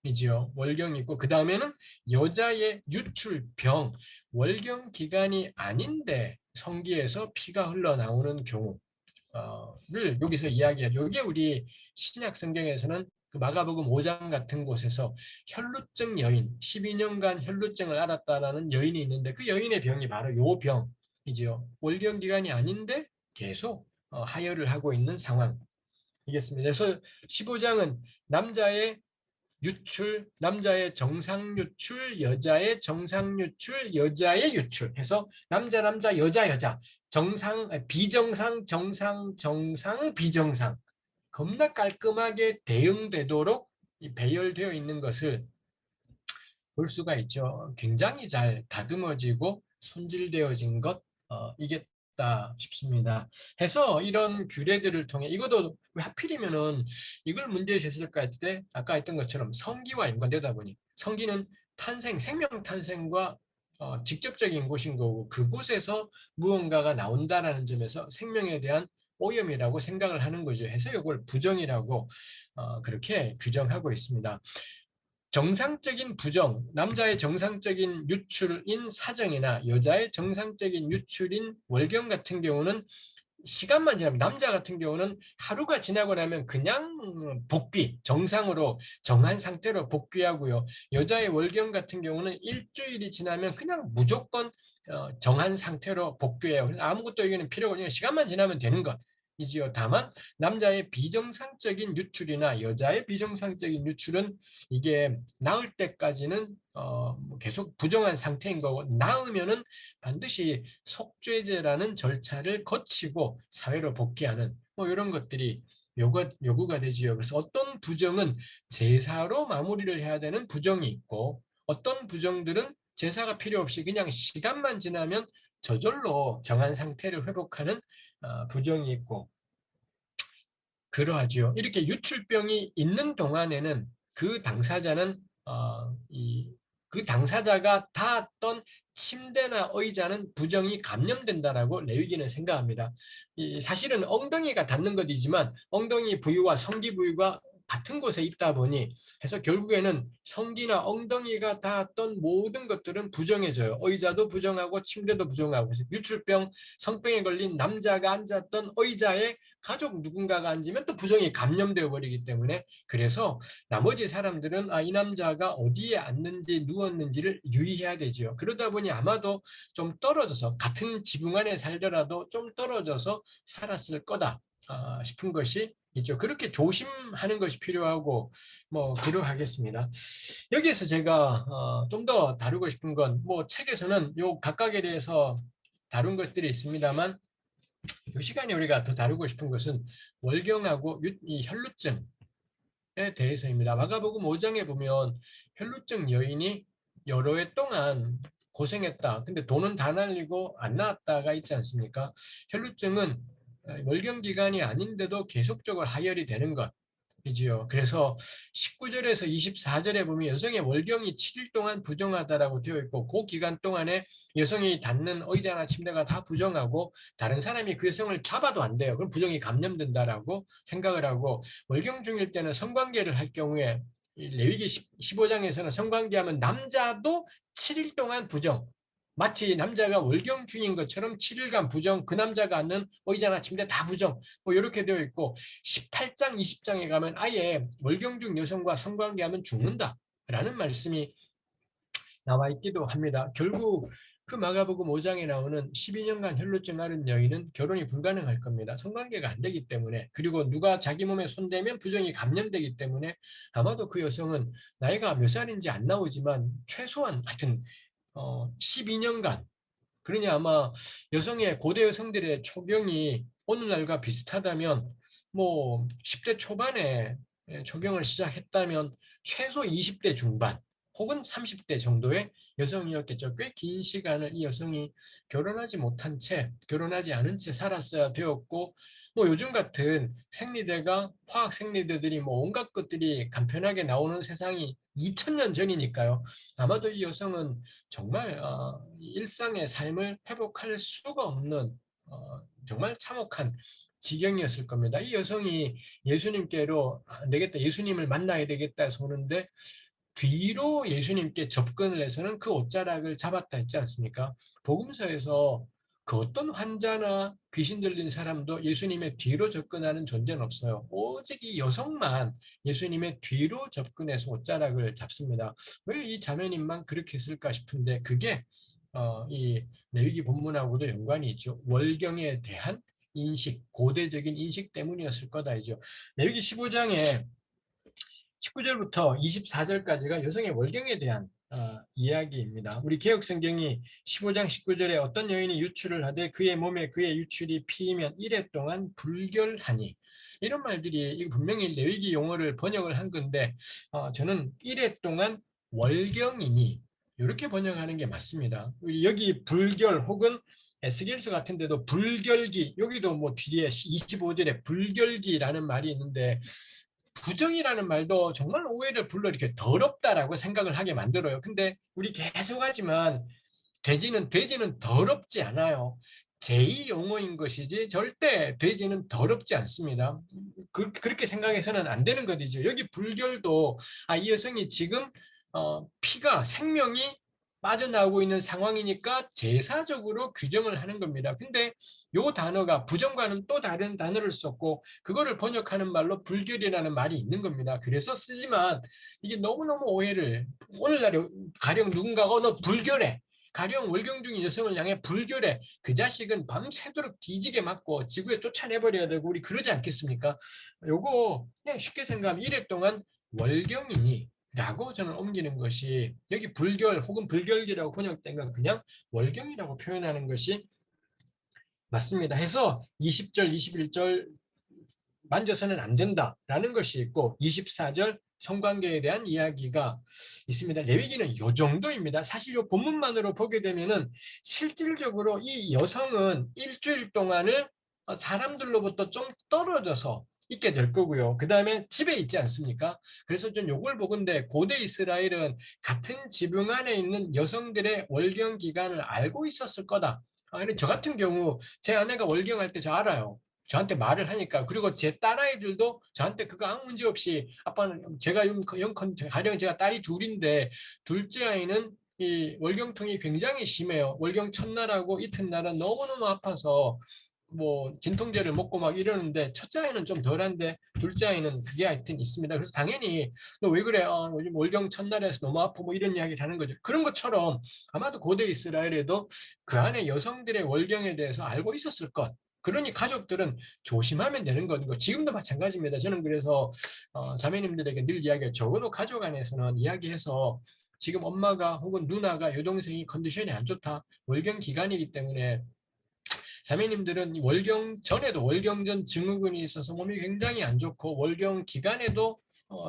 이지요. 월경이 있고 그 다음에는 여자의 유출병, 월경 기간이 아닌데 성기에서 피가 흘러나오는 경우를 여기서 이야기하죠. 이게 우리 신약 성경에서는 그 마가복음 5장 같은 곳에서 혈루증 여인, 12년간 혈루증을 앓았다라는 여인이 있는데 그 여인의 병이 바로 요 병이지요. 월경 기간이 아닌데 계속 하혈을 하고 있는 상황이겠습니다. 그래서 15장은 남자의 남자의 정상 유출, 여자의 정상 유출, 여자의 유출 해서 남자, 여자, 비정상, 정상, 비정상 겁나 깔끔하게 대응되도록 배열되어 있는 것을 볼 수가 있죠. 굉장히 잘 다듬어지고 손질되어진 것 이겠다 싶습니다. 해서 이런 규례들을 통해 이것도 왜 하필이면은 이걸 문제에 제기했을까 했을 때 아까 했던 것처럼 성기와 연관되다 보니 성기는 생명 탄생과 직접적인 곳인 거고 그곳에서 무언가가 나온다라는 점에서 생명에 대한 오염이라고 생각을 하는 거죠. 해서 이걸 부정이라고 그렇게 규정하고 있습니다. 정상적인 부정, 남자의 정상적인 유출인 사정이나 여자의 정상적인 유출인 월경 같은 경우는 시간만 지나면 남자 같은 경우는 하루가 지나고 나면 그냥 복귀, 정상으로 정한 상태로 복귀하고요. 여자의 월경 같은 경우는 일주일이 지나면 그냥 무조건 정한 상태로 복귀해요. 그래서 아무것도 여기는 필요가 없는 시간만 지나면 되는 것. 이지요. 다만 남자의 비정상적인 유출이나 여자의 비정상적인 유출은 이게 나을 때까지는 계속 부정한 상태인 거고 나으면은 반드시 속죄제라는 절차를 거치고 사회로 복귀하는 뭐 이런 것들이 요구가 되지요. 그래서 어떤 부정은 제사로 마무리를 해야 되는 부정이 있고 어떤 부정들은 제사가 필요 없이 그냥 시간만 지나면 저절로 정한 상태를 회복하는 부정이 있고 그러하지요. 이렇게 유출병이 있는 동안에는 그 당사자는 그 당사자가 닿았던 침대나 의자는 부정이 감염된다라고 레위기는 생각합니다. 사실은 엉덩이가 닿는 것이지만 엉덩이 부위와 성기 부위가 같은 곳에 있다 보니 해서 결국에는 성기나 엉덩이가 닿았던 모든 것들은 부정해져요. 의자도 부정하고 침대도 부정하고 그래서 유출병, 성병에 걸린 남자가 앉았던 의자에 가족 누군가가 앉으면 또 부정이 감염되어 버리기 때문에 그래서 나머지 사람들은 이 남자가 어디에 앉는지 누웠는지를 유의해야 되지요. 그러다 보니 아마도 좀 떨어져서 같은 지붕 안에 살더라도 좀 떨어져서 살았을 거다 싶은 것이 있죠. 그렇게 조심하는 것이 필요하고 뭐 그러하겠습니다. 여기에서 제가 좀 더 다루고 싶은 건 뭐 책에서는 요 각각에 대해서 다룬 것들이 있습니다만 이 시간에 우리가 더 다루고 싶은 것은 월경하고 이 혈루증에 대해서입니다. 마가복음 5장에 보면 혈루증 여인이 여러 해 동안 고생했다. 근데 돈은 다 날리고 안 나았다가 있지 않습니까? 혈루증은 월경 기간이 아닌데도 계속적으로 하혈이 되는 것. 이지요. 그래서 19절에서 24절에 보면 여성의 월경이 7일 동안 부정하다라고 되어 있고 그 기간 동안에 여성이 닿는 의자나 침대가 다 부정하고 다른 사람이 그 여성을 잡아도 안 돼요. 그럼 부정이 감염된다라고 생각을 하고 월경 중일 때는 성관계를 할 경우에 레위기 15장에서는 성관계하면 남자도 7일 동안 부정 마치 남자가 월경 중인 것처럼 7일간 부정, 그 남자가 앉는 의자나 침대 다 부정, 뭐 이렇게 되어 있고 18장, 20장에 가면 아예 월경 중 여성과 성관계하면 죽는다라는 말씀이 나와 있기도 합니다. 결국 그 마가복음 5장에 나오는 12년간 혈루증 앓은 여인은 결혼이 불가능할 겁니다. 성관계가 안 되기 때문에 그리고 누가 자기 몸에 손대면 부정이 감염되기 때문에 아마도 그 여성은 나이가 몇 살인지 안 나오지만 최소한 하여튼 12년간 그러니 아마 여성의 고대 여성들의 초경이 오늘날과 비슷하다면 뭐 10대 초반에 초경을 시작했다면 최소 20대 중반 혹은 30대 정도의 여성이었겠죠. 꽤 긴 시간을 이 여성이 결혼하지 않은 채 살았어야 되었고 뭐 요즘 같은 생리대가 화학 생리대들이 뭐 온갖 것들이 간편하게 나오는 세상이 2000년 전이니까요. 아마도 이 여성은 정말 일상의 삶을 회복할 수가 없는 정말 참혹한 지경이었을 겁니다. 이 여성이 예수님께로 안 되겠다, 예수님을 만나야 되겠다 해서 오는데 뒤로 예수님께 접근을 해서는 그 옷자락을 잡았다 했지 않습니까? 복음서에서 그 어떤 환자나 귀신 들린 사람도 예수님의 뒤로 접근하는 존재는 없어요. 오직 이 여성만 예수님의 뒤로 접근해서 옷자락을 잡습니다. 왜 이 자매님만 그렇게 했을까 싶은데 그게 이 레위기 본문하고도 연관이 있죠. 월경에 대한 인식, 고대적인 인식 때문이었을 거다이죠. 레위기 15장에 19절부터 24절까지가 여성의 월경에 대한 이야기입니다. 우리 개혁성경이 15장 19절에 어떤 여인이 유출을 하되 그의 몸에 그의 유출이 피이면 이래 동안 불결하니 이런 말들이 분명히 레위기 용어를 번역을 한 건데 저는 이래 동안 월경이니 이렇게 번역하는 게 맞습니다. 여기 불결 혹은 에스겔서 같은 데도 불결기, 여기도 뭐 뒤에 25절에 불결기라는 말이 있는데 부정이라는 말도 정말 오해를 불러 이렇게 더럽다라고 생각을 하게 만들어요. 근데 우리 계속 하지만 돼지는 더럽지 않아요. 제2 용어인 것이지 절대 돼지는 더럽지 않습니다. 그렇게 생각해서는 안 되는 것이죠. 여기 불결도 이 여성이 지금 피가 생명이 빠져나오고 있는 상황이니까 제사적으로 규정을 하는 겁니다. 근데 요 단어가 부정과는 또 다른 단어를 썼고 그거를 번역하는 말로 불결이라는 말이 있는 겁니다. 그래서 쓰지만 이게 너무너무 오해를 오늘날에 가령 누군가가 너 불결해. 가령 월경 중인 여성을 향해 불결해. 그 자식은 밤새도록 뒤지게 맞고 지구에 쫓아내버려야 되고 우리 그러지 않겠습니까? 요거 그냥 쉽게 생각하면 이래 동안 월경이니 라고 저는 옮기는 것이 여기 불결 혹은 불결기라고 번역된 건 그냥 월경이라고 표현하는 것이 맞습니다. 해서 20절, 21절 만져서는 안 된다라는 것이 있고 24절 성관계에 대한 이야기가 있습니다. 레위기는 요 정도입니다. 사실 요 본문만으로 보게 되면은 실질적으로 이 여성은 일주일 동안을 사람들로부터 좀 떨어져서 있게 될 거고요. 그 다음에 집에 있지 않습니까? 그래서 전 요걸 보건데 고대 이스라엘은 같은 지붕 안에 있는 여성들의 월경 기간을 알고 있었을 거다. 저 같은 경우 제 아내가 월경할 때 저 알아요. 저한테 말을 하니까. 그리고 제 딸아이들도 저한테 그거 아무 문제 없이 아빠는 제가 영컨 가령 제가 딸이 둘인데 둘째 아이는 이 월경통이 굉장히 심해요. 월경 첫날하고 이튿날은 너무너무 아파서 뭐 진통제를 먹고 막 이러는데 첫째 아이는 좀 덜한데 둘째 아이는 그게 하여튼 있습니다. 그래서 당연히 너 왜 그래? 요즘 월경 첫날에서 너무 아프고 뭐 이런 이야기를 하는 거죠. 그런 것처럼 아마도 고대 이스라엘에도 그 안에 여성들의 월경에 대해서 알고 있었을 것. 그러니 가족들은 조심하면 되는 거고 지금도 마찬가지입니다. 저는 그래서 자매님들에게 늘 이야기해요. 적어도 가족 안에서는 이야기해서 지금 엄마가 혹은 누나가 여동생이 컨디션이 안 좋다. 월경 기간이기 때문에 자매님들은 월경 전에도 월경 전 증후군이 있어서 몸이 굉장히 안 좋고 월경 기간에도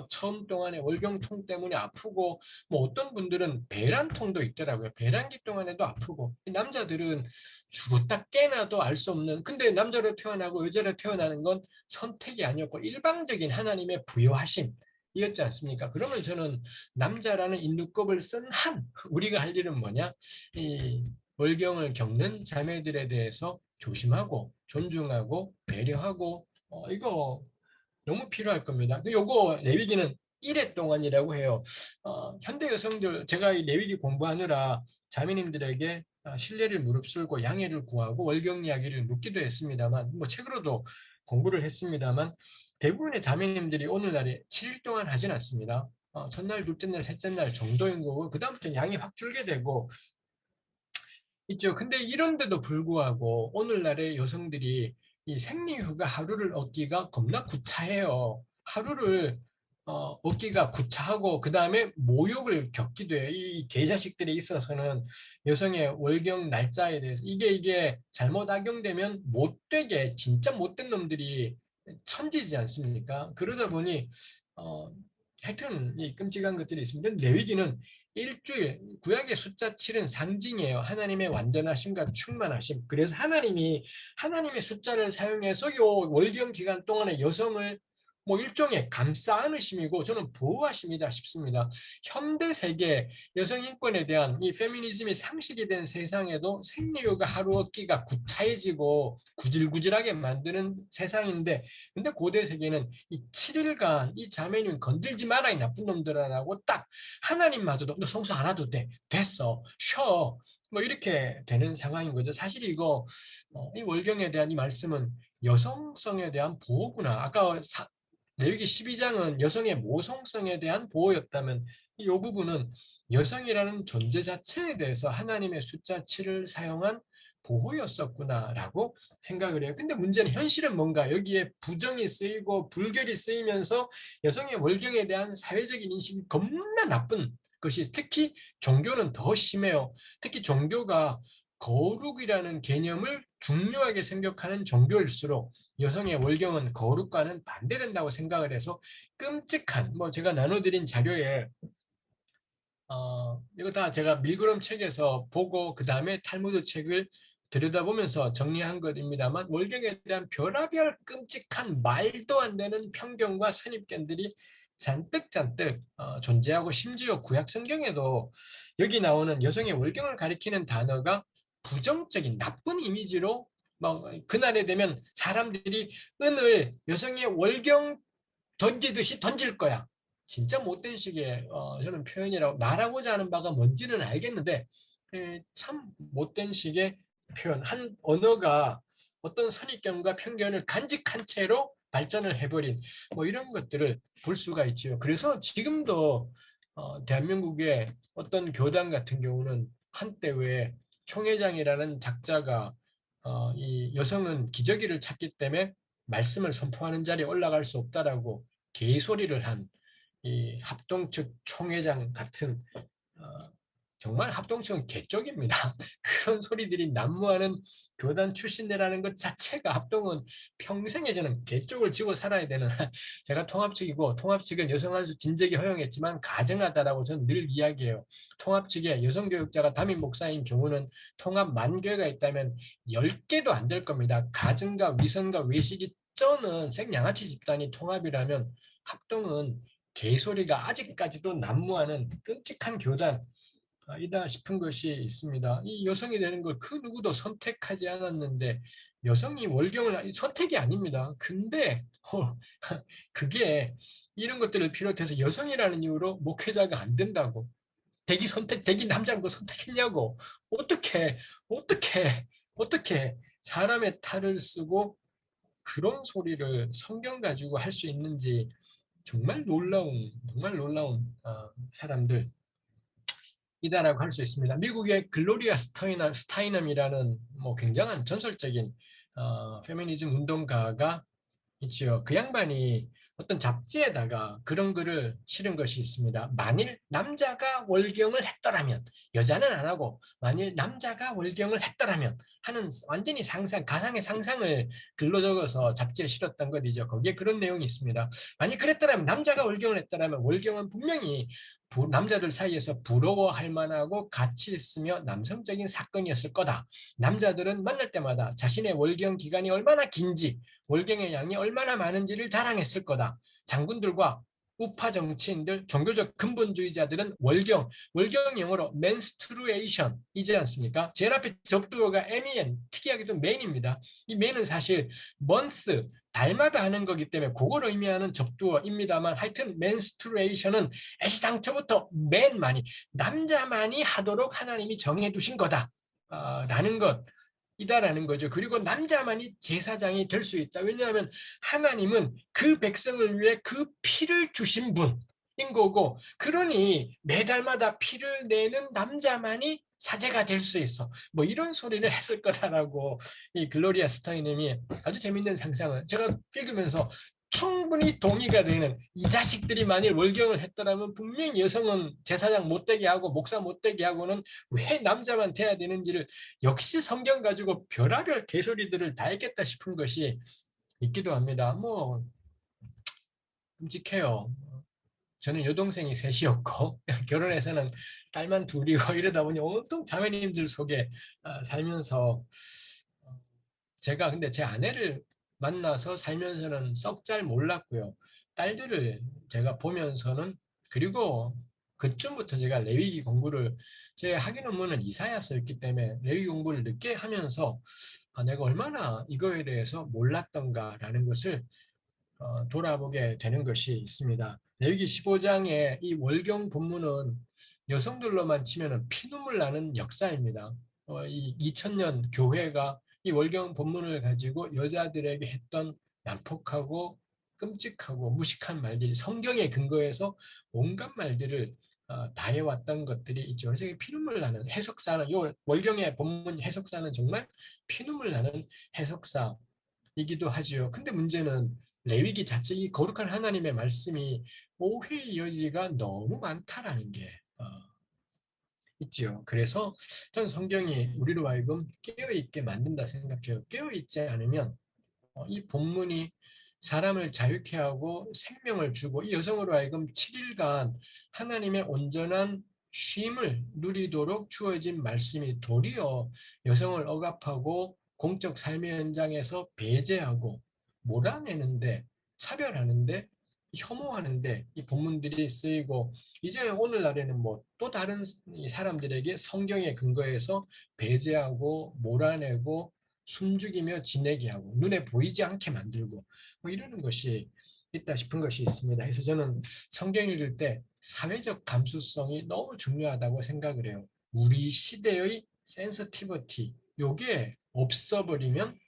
처음 동안에 월경통 때문에 아프고 뭐 어떤 분들은 배란통도 있더라고요. 배란기 동안에도 아프고 남자들은 죽었다 깨나도 알 수 없는 근데 남자로 태어나고 여자로 태어나는 건 선택이 아니었고 일방적인 하나님의 부여하심 이었지 않습니까? 그러면 저는 남자라는 인두껍을 쓴 한 우리가 할 일은 뭐냐? 이 월경을 겪는 자매들에 대해서 조심하고 존중하고 배려하고 이거 너무 필요할 겁니다. 요거 레위기는 1회 동안이라고 해요. 현대 여성들 제가 이 레위기 공부하느라 자매님들에게 신뢰를 무릅쓰고 양해를 구하고 월경 이야기를 묻기도 했습니다만 뭐 책으로도 공부를 했습니다만 대부분의 자매님들이 오늘날에 7일 동안 하진 않습니다. 첫날, 둘째 날, 셋째 날 정도인 거고 그다음부터 양이 확 줄게 되고 있죠. 근데 이런데도 불구하고 오늘날의 여성들이 이 생리휴가 하루를 얻기가 겁나 구차해요. 하루를 얻기가 구차하고 그 다음에 모욕을 겪기도 해요. 이 개자식들에 있어서는 여성의 월경 날짜에 대해서 이게 잘못 악용되면 못되게 진짜 못된 놈들이 천지지 않습니까? 그러다 보니 어, 하여튼 이 끔찍한 것들이 있습니다. 레위기는 일주일, 구약의 숫자 7은 상징이에요. 하나님의 완전하심과 충만하심. 그래서 하나님이 하나님의 숫자를 사용해서 요 월경 기간 동안에 여성을 뭐 일종의 감싸 안으심이고 저는 보호하심이다 싶습니다. 현대 세계 여성 인권에 대한 이 페미니즘이 상식이 된 세상에도 생리휴가 하루 얻기가 구차해지고 구질구질하게 만드는 세상인데 근데 고대 세계는 이 7일간 이 자매님 건들지 마라 이 나쁜 놈들아라고 딱 하나님마저도 너 성수 안 해도 돼. 됐어. 쉬어. 뭐 이렇게 되는 상황인 거죠. 사실 이거 이 월경에 대한 이 말씀은 여성성에 대한 보호구나. 아까 레위기 12장은 여성의 모성성에 대한 보호였다면 이 부분은 여성이라는 존재 자체에 대해서 하나님의 숫자 7을 사용한 보호였었구나라고 생각을 해요. 근데 문제는 현실은 뭔가 여기에 부정이 쓰이고 불결이 쓰이면서 여성의 월경에 대한 사회적인 인식이 겁나 나쁜 것이 특히 종교는 더 심해요. 특히 종교가 거룩이라는 개념을 중요하게 생각하는 종교일수록 여성의 월경은 거룩과는 반대된다고 생각을 해서 끔찍한 뭐 제가 나눠드린 자료에 이거 다 제가 밀그럼 책에서 보고 그 다음에 탈무드 책을 들여다보면서 정리한 것입니다만 월경에 대한 별의별 끔찍한 말도 안 되는 편견과 선입견들이 잔뜩 존재하고 심지어 구약 성경에도 여기 나오는 여성의 월경을 가리키는 단어가 부정적인 나쁜 이미지로 막 그날에 되면 사람들이 은을 여성의 월경 던지듯이 던질 거야. 진짜 못된 식의 저는 표현이라고 말하고자 하는 바가 뭔지는 알겠는데 참 못된 식의 표현. 한 언어가 어떤 선입견과 편견을 간직한 채로 발전을 해버린 뭐 이런 것들을 볼 수가 있죠. 그래서 지금도 대한민국의 어떤 교단 같은 경우는 한때 왜 총회장이라는 작자가 이 여성은 기저귀를 찾기 때문에 말씀을 선포하는 자리에 올라갈 수 없다라고 개소리를 한 이 합동측 총회장 같은 어, 정말 합동측은 개쪽입니다. 그런 소리들이 난무하는 교단 출신이라는 것 자체가 합동은 평생에 저는 개쪽을 지고 살아야 되는 제가 통합측이고 통합측은 여성 한수 진작에 허용했지만 가증하다라고 저는 늘 이야기해요. 통합측에 여성 교육자가 담임 목사인 경우는 통합 만교회가 있다면 10개도 안 될 겁니다. 가증과 위선과 외식이 쩌는 생양아치 집단이 통합이라면 합동은 개소리가 아직까지도 난무하는 끔찍한 교단 이다 싶은 것이 있습니다. 이 여성이 되는 걸 그 누구도 선택하지 않았는데 여성이 월경을 선택이 아닙니다. 근데 그게 이런 것들을 비롯해서 여성이라는 이유로 목회자가 안 된다고 대기 남자인 거 선택했냐고 어떻게 어떻게 어떻게 사람의 탈을 쓰고 그런 소리를 성경 가지고 할 수 있는지 정말 놀라운 사람들 이다라고 할 수 있습니다. 미국의 글로리아 스타이넘이라는 뭐 굉장한 전설적인 페미니즘 운동가가 있지요. 그 양반이 어떤 잡지에다가 그런 글을 실은 것이 있습니다. 만일 남자가 월경을 했더라면 여자는 안 하고 만일 남자가 월경을 했더라면 하는 완전히 가상의 상상을 글로 적어서 잡지에 실었던 것이죠. 거기에 그런 내용이 있습니다. 만일 그랬더라면 남자가 월경을 했더라면 월경은 분명히 남자들 사이에서 부러워할 만하고 가치 있으며 남성적인 사건이었을 거다. 남자들은 만날 때마다 자신의 월경 기간이 얼마나 긴지 월경의 양이 얼마나 많은지를 자랑했을 거다. 장군들과 우파 정치인들, 종교적 근본주의자들은 월경 영어로 menstruation이지 않습니까? 제일 앞에 접두어가 men, 특이하게도 man입니다. 이 man은 사실 month, 달마다 하는 거기 때문에 그걸 의미하는 접두어입니다만 하여튼 menstruation은 애시당초부터 맨만이 남자만이 하도록 하나님이 정해두신 거다. 라는 것 이다라는 거죠. 그리고 남자만이 제사장이 될 수 있다. 왜냐하면 하나님은 그 백성을 위해 그 피를 주신 분인 거고, 그러니 매달마다 피를 내는 남자만이 사제가 될 수 있어. 뭐 이런 소리를 했을 거다라고 이 글로리아 스타이님이 아주 재밌는 상상을 제가 읽으면서 충분히 동의가 되는 이 자식들이 만일 월경을 했더라면 분명히 여성은 제사장 못되게 하고 목사 못되게 하고는 왜 남자만 돼야 되는지를 역시 성경 가지고 별의별 개소리들을 다 했겠다 싶은 것이 있기도 합니다. 뭐 끔찍해요. 저는 여동생이 셋이었고 결혼해서는 딸만 둘이고 이러다 보니 온통 자매님들 속에 살면서 제가 근데 제 아내를 만나서 살면서는 썩 잘 몰랐고요. 딸들을 제가 보면서는 그리고 그쯤부터 제가 레위기 공부를 제 학위 논문은 이사야서였기 때문에 레위기 공부를 늦게 하면서 내가 얼마나 이거에 대해서 몰랐던가라는 것을 돌아보게 되는 것이 있습니다. 레위기 15장의 이 월경 본문은 여성들로만 치면 피눈물 나는 역사입니다. 이 2000년 교회가 이 월경 본문을 가지고 여자들에게 했던 난폭하고 끔찍하고 무식한 말들이 성경에 근거해서 온갖 말들을 다 해왔던 것들이 있죠. 그래서 피눈물 나는 해석사는 이 월경의 본문 해석사는 정말 피눈물 나는 해석사이기도 하지요. 근데 문제는 레위기 자체 이 거룩한 하나님의 말씀이 오해의 여지가 너무 많다라는 게 있지요. 그래서 전 성경이 우리로 하여금 깨어있게 만든다 생각해요. 깨어있지 않으면 이 본문이 사람을 자유케 하고 생명을 주고 이 여성으로 하여금 7일간 하나님의 온전한 쉼을 누리도록 주어진 말씀이 도리어 여성을 억압하고 공적 삶의 현장에서 배제하고 몰아내는데, 차별하는데, 혐오하는데 이 본문들이 쓰이고, 이제 오늘날에는 뭐 또 다른 사람들에게 성경의 근거에서 배제하고 몰아내고 숨죽이며 지내게 하고 눈에 보이지 않게 만들고 뭐 이러는 것이 있다 싶은 것이 있습니다. 그래서 저는 성경 읽을 때 사회적 감수성이 너무 중요하다고 생각을 해요. 우리 시대의 센서티비티, 요게 없어버리면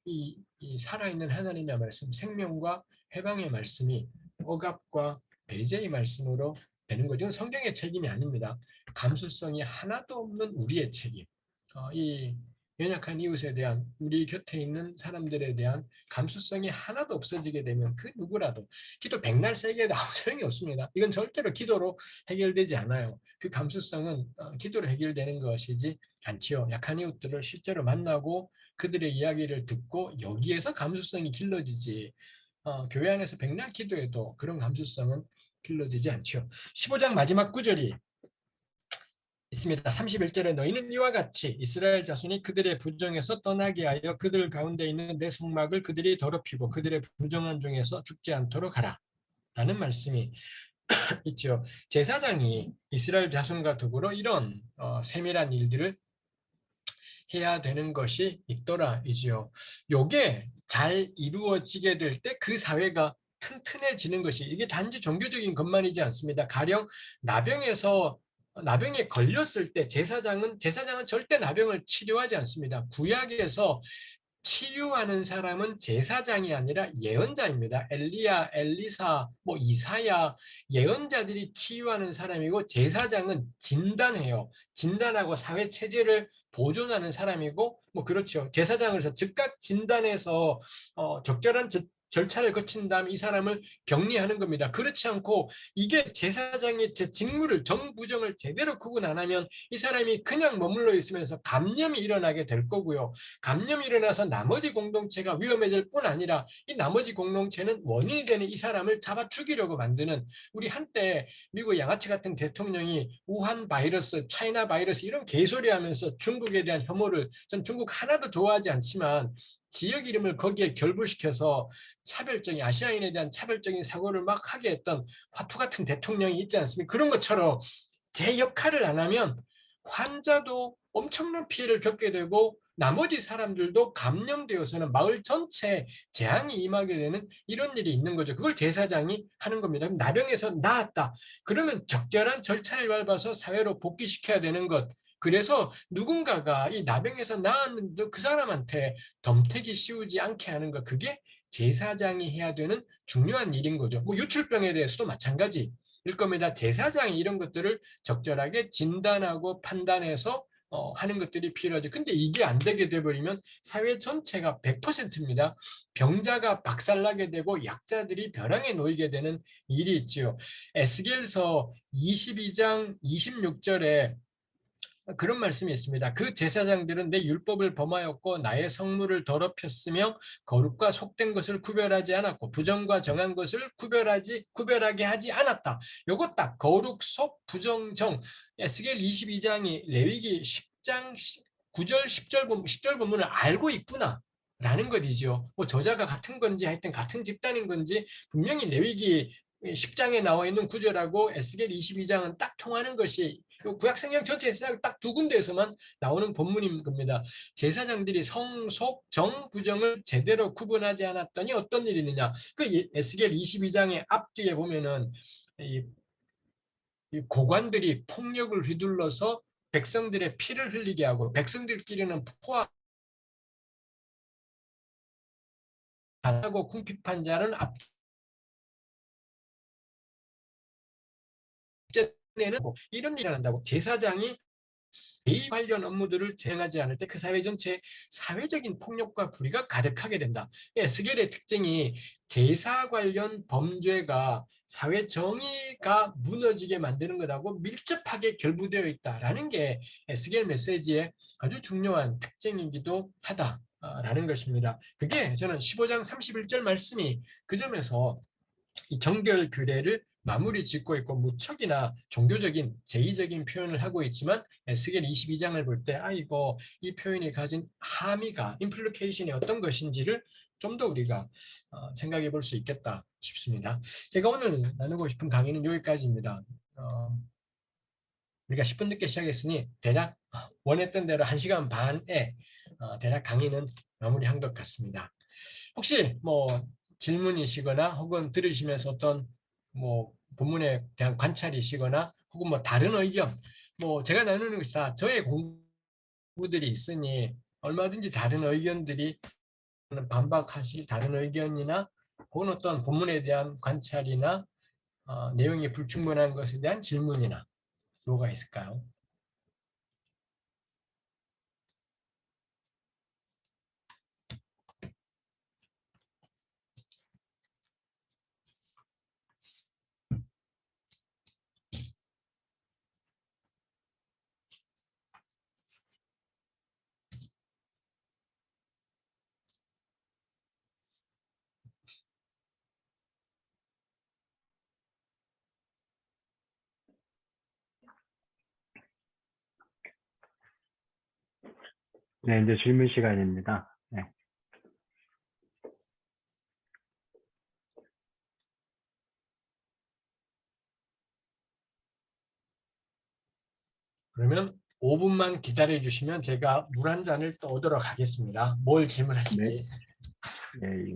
이 살아있는 하나님의 말씀, 생명과 해방의 말씀이 억압과 배제의 말씀으로 되는 거죠. 성경의 책임이 아닙니다. 감수성이 하나도 없는 우리의 책임. 이 연약한 이웃에 대한, 우리 곁에 있는 사람들에 대한 감수성이 하나도 없어지게 되면 그 누구라도 기도 백날 세게 아무 소용이 없습니다. 이건 절대로 기도로 해결되지 않아요. 그 감수성은 기도로 해결되는 것이지 않지요. 약한 이웃들을 실제로 만나고 그들의 이야기를 듣고 여기에서 감수성이 길러지지, 교회 안에서 백날 기도해도 그런 감수성은 길러지지 않죠. 15장 마지막 구절이 있습니다. 31절에 너희는 이와 같이 이스라엘 자손이 그들의 부정에서 떠나게 하여 그들 가운데 있는 내 성막을 그들이 더럽히고 그들의 부정한 중에서 죽지 않도록 하라 라는 말씀이 있죠. 제사장이 이스라엘 자손과 더불어 이런 세밀한 일들을 해야 되는 것이 있더라이지요. 요게 잘 이루어지게 될 때 그 사회가 튼튼해지는 것이, 이게 단지 종교적인 것만이지 않습니다. 가령 나병에 걸렸을 때 제사장은 절대 나병을 치료하지 않습니다. 구약에서 치유하는 사람은 제사장이 아니라 예언자입니다. 엘리야, 엘리사, 뭐 이사야, 예언자들이 치유하는 사람이고, 제사장은 진단해요. 진단하고 사회 체제를 보존하는 사람이고, 뭐 그렇죠. 제사장을 즉각 진단해서 적절한 절차를 거친 다음 이 사람을 격리하는 겁니다. 그렇지 않고 이게 제사장의 제 직무를, 정부정을 제대로 구분 안 하면 이 사람이 그냥 머물러 있으면서 감염이 일어나게 될 거고요. 감염이 일어나서 나머지 공동체가 위험해질 뿐 아니라 이 나머지 공동체는 원인이 되는 이 사람을 잡아 죽이려고 만드는, 우리 한때 미국 양아치 같은 대통령이 우한 바이러스, 차이나 바이러스 이런 개소리 하면서 중국에 대한 혐오를, 전 중국 하나도 좋아하지 않지만 지역 이름을 거기에 결부시켜서 차별적인, 아시아인에 대한 차별적인 사고를 막 하게 했던 화투 같은 대통령이 있지 않습니까? 그런 것처럼 제 역할을 안 하면 환자도 엄청난 피해를 겪게 되고 나머지 사람들도 감염되어서는 마을 전체에 재앙이 임하게 되는 이런 일이 있는 거죠. 그걸 제사장이 하는 겁니다. 그럼 나병에서 나았다. 그러면 적절한 절차를 밟아서 사회로 복귀시켜야 되는 것. 그래서 누군가가 이 나병에서 나았는데 그 사람한테 덤태기 씌우지 않게 하는 것, 그게 제사장이 해야 되는 중요한 일인 거죠. 뭐 유출병에 대해서도 마찬가지. 일 겁니다. 제사장이 이런 것들을 적절하게 진단하고 판단해서 하는 것들이 필요하죠. 근데 이게 안 되게 돼버리면 사회 전체가 100%입니다. 병자가 박살나게 되고 약자들이 벼랑에 놓이게 되는 일이 있지요. 에스겔서 22장 26절에 그런 말씀이 있습니다. 그 제사장들은 내 율법을 범하였고 나의 성물을 더럽혔으며 거룩과 속된 것을 구별하지 않았고 부정과 정한 것을 구별하게 하지 않았다. 요거 딱 거룩, 속, 부정, 정. 에스겔 22장이 레위기 10장 9절 10절 본문을 알고 있구나. 라는 것이죠. 뭐 저자가 같은 건지 하여튼 같은 집단인 건지 분명히 레위기 10장에 나와 있는 구절하고 에스겔 22장은 딱 통하는 것이 구약성경 전체에서 딱 두 군데에서만 나오는 본문인 겁니다. 제사장들이 성, 속, 정, 부정을 제대로 구분하지 않았더니 어떤 일이 있느냐. 그 에스겔 22장의 앞뒤에 보면은 이 고관들이 폭력을 휘둘러서 백성들의 피를 흘리게 하고 백성들끼리는 포함하고 궁핍한 자는 앞제내는 이런 일을 한다고. 제사장이 이 관련 업무들을 진행하지 않을 때 그 사회 전체에 사회적인 폭력과 불의가 가득하게 된다. 에스겔의 특징이 제사 관련 범죄가 사회 정의가 무너지게 만드는 것하고 밀접하게 결부되어 있다라는 게 에스겔 메시지의 아주 중요한 특징이기도 하다라는 것입니다. 그게 저는 15장 31절 말씀이 그 점에서 이 정결 규례를 마무리 짓고 있고 무척이나 종교적인 제의적인 표현을 하고 있지만 에스겔 22장을 볼 때 이거 이 표현이 가진 함의가 implication이 어떤 것인지를 좀 더 우리가 생각해 볼 수 있겠다 싶습니다. 제가 오늘 나누고 싶은 강의는 여기까지입니다. 우리가 10분 늦게 시작했으니 대략 원했던 대로 1시간 반에 대략 강의는 마무리한 것 같습니다. 혹시 뭐 질문이시거나 혹은 들으시면서 어떤 뭐 본문에 대한 관찰이시거나 혹은 뭐 다른 의견, 뭐 제가 나누는 것이 다 저의 공부들이 있으니 얼마든지 다른 의견들이 반박하실 다른 의견이나 혹은 어떤 본문에 대한 관찰이나 내용이 불충분한 것에 대한 질문이나 뭐가 있을까요? 네, 이제 질문 시간입니다. 네. 그러면 5분만 기다려 주시면 제가 물 한 잔을 떠오도록 하겠습니다. 뭘 네, 질문하실지. 네,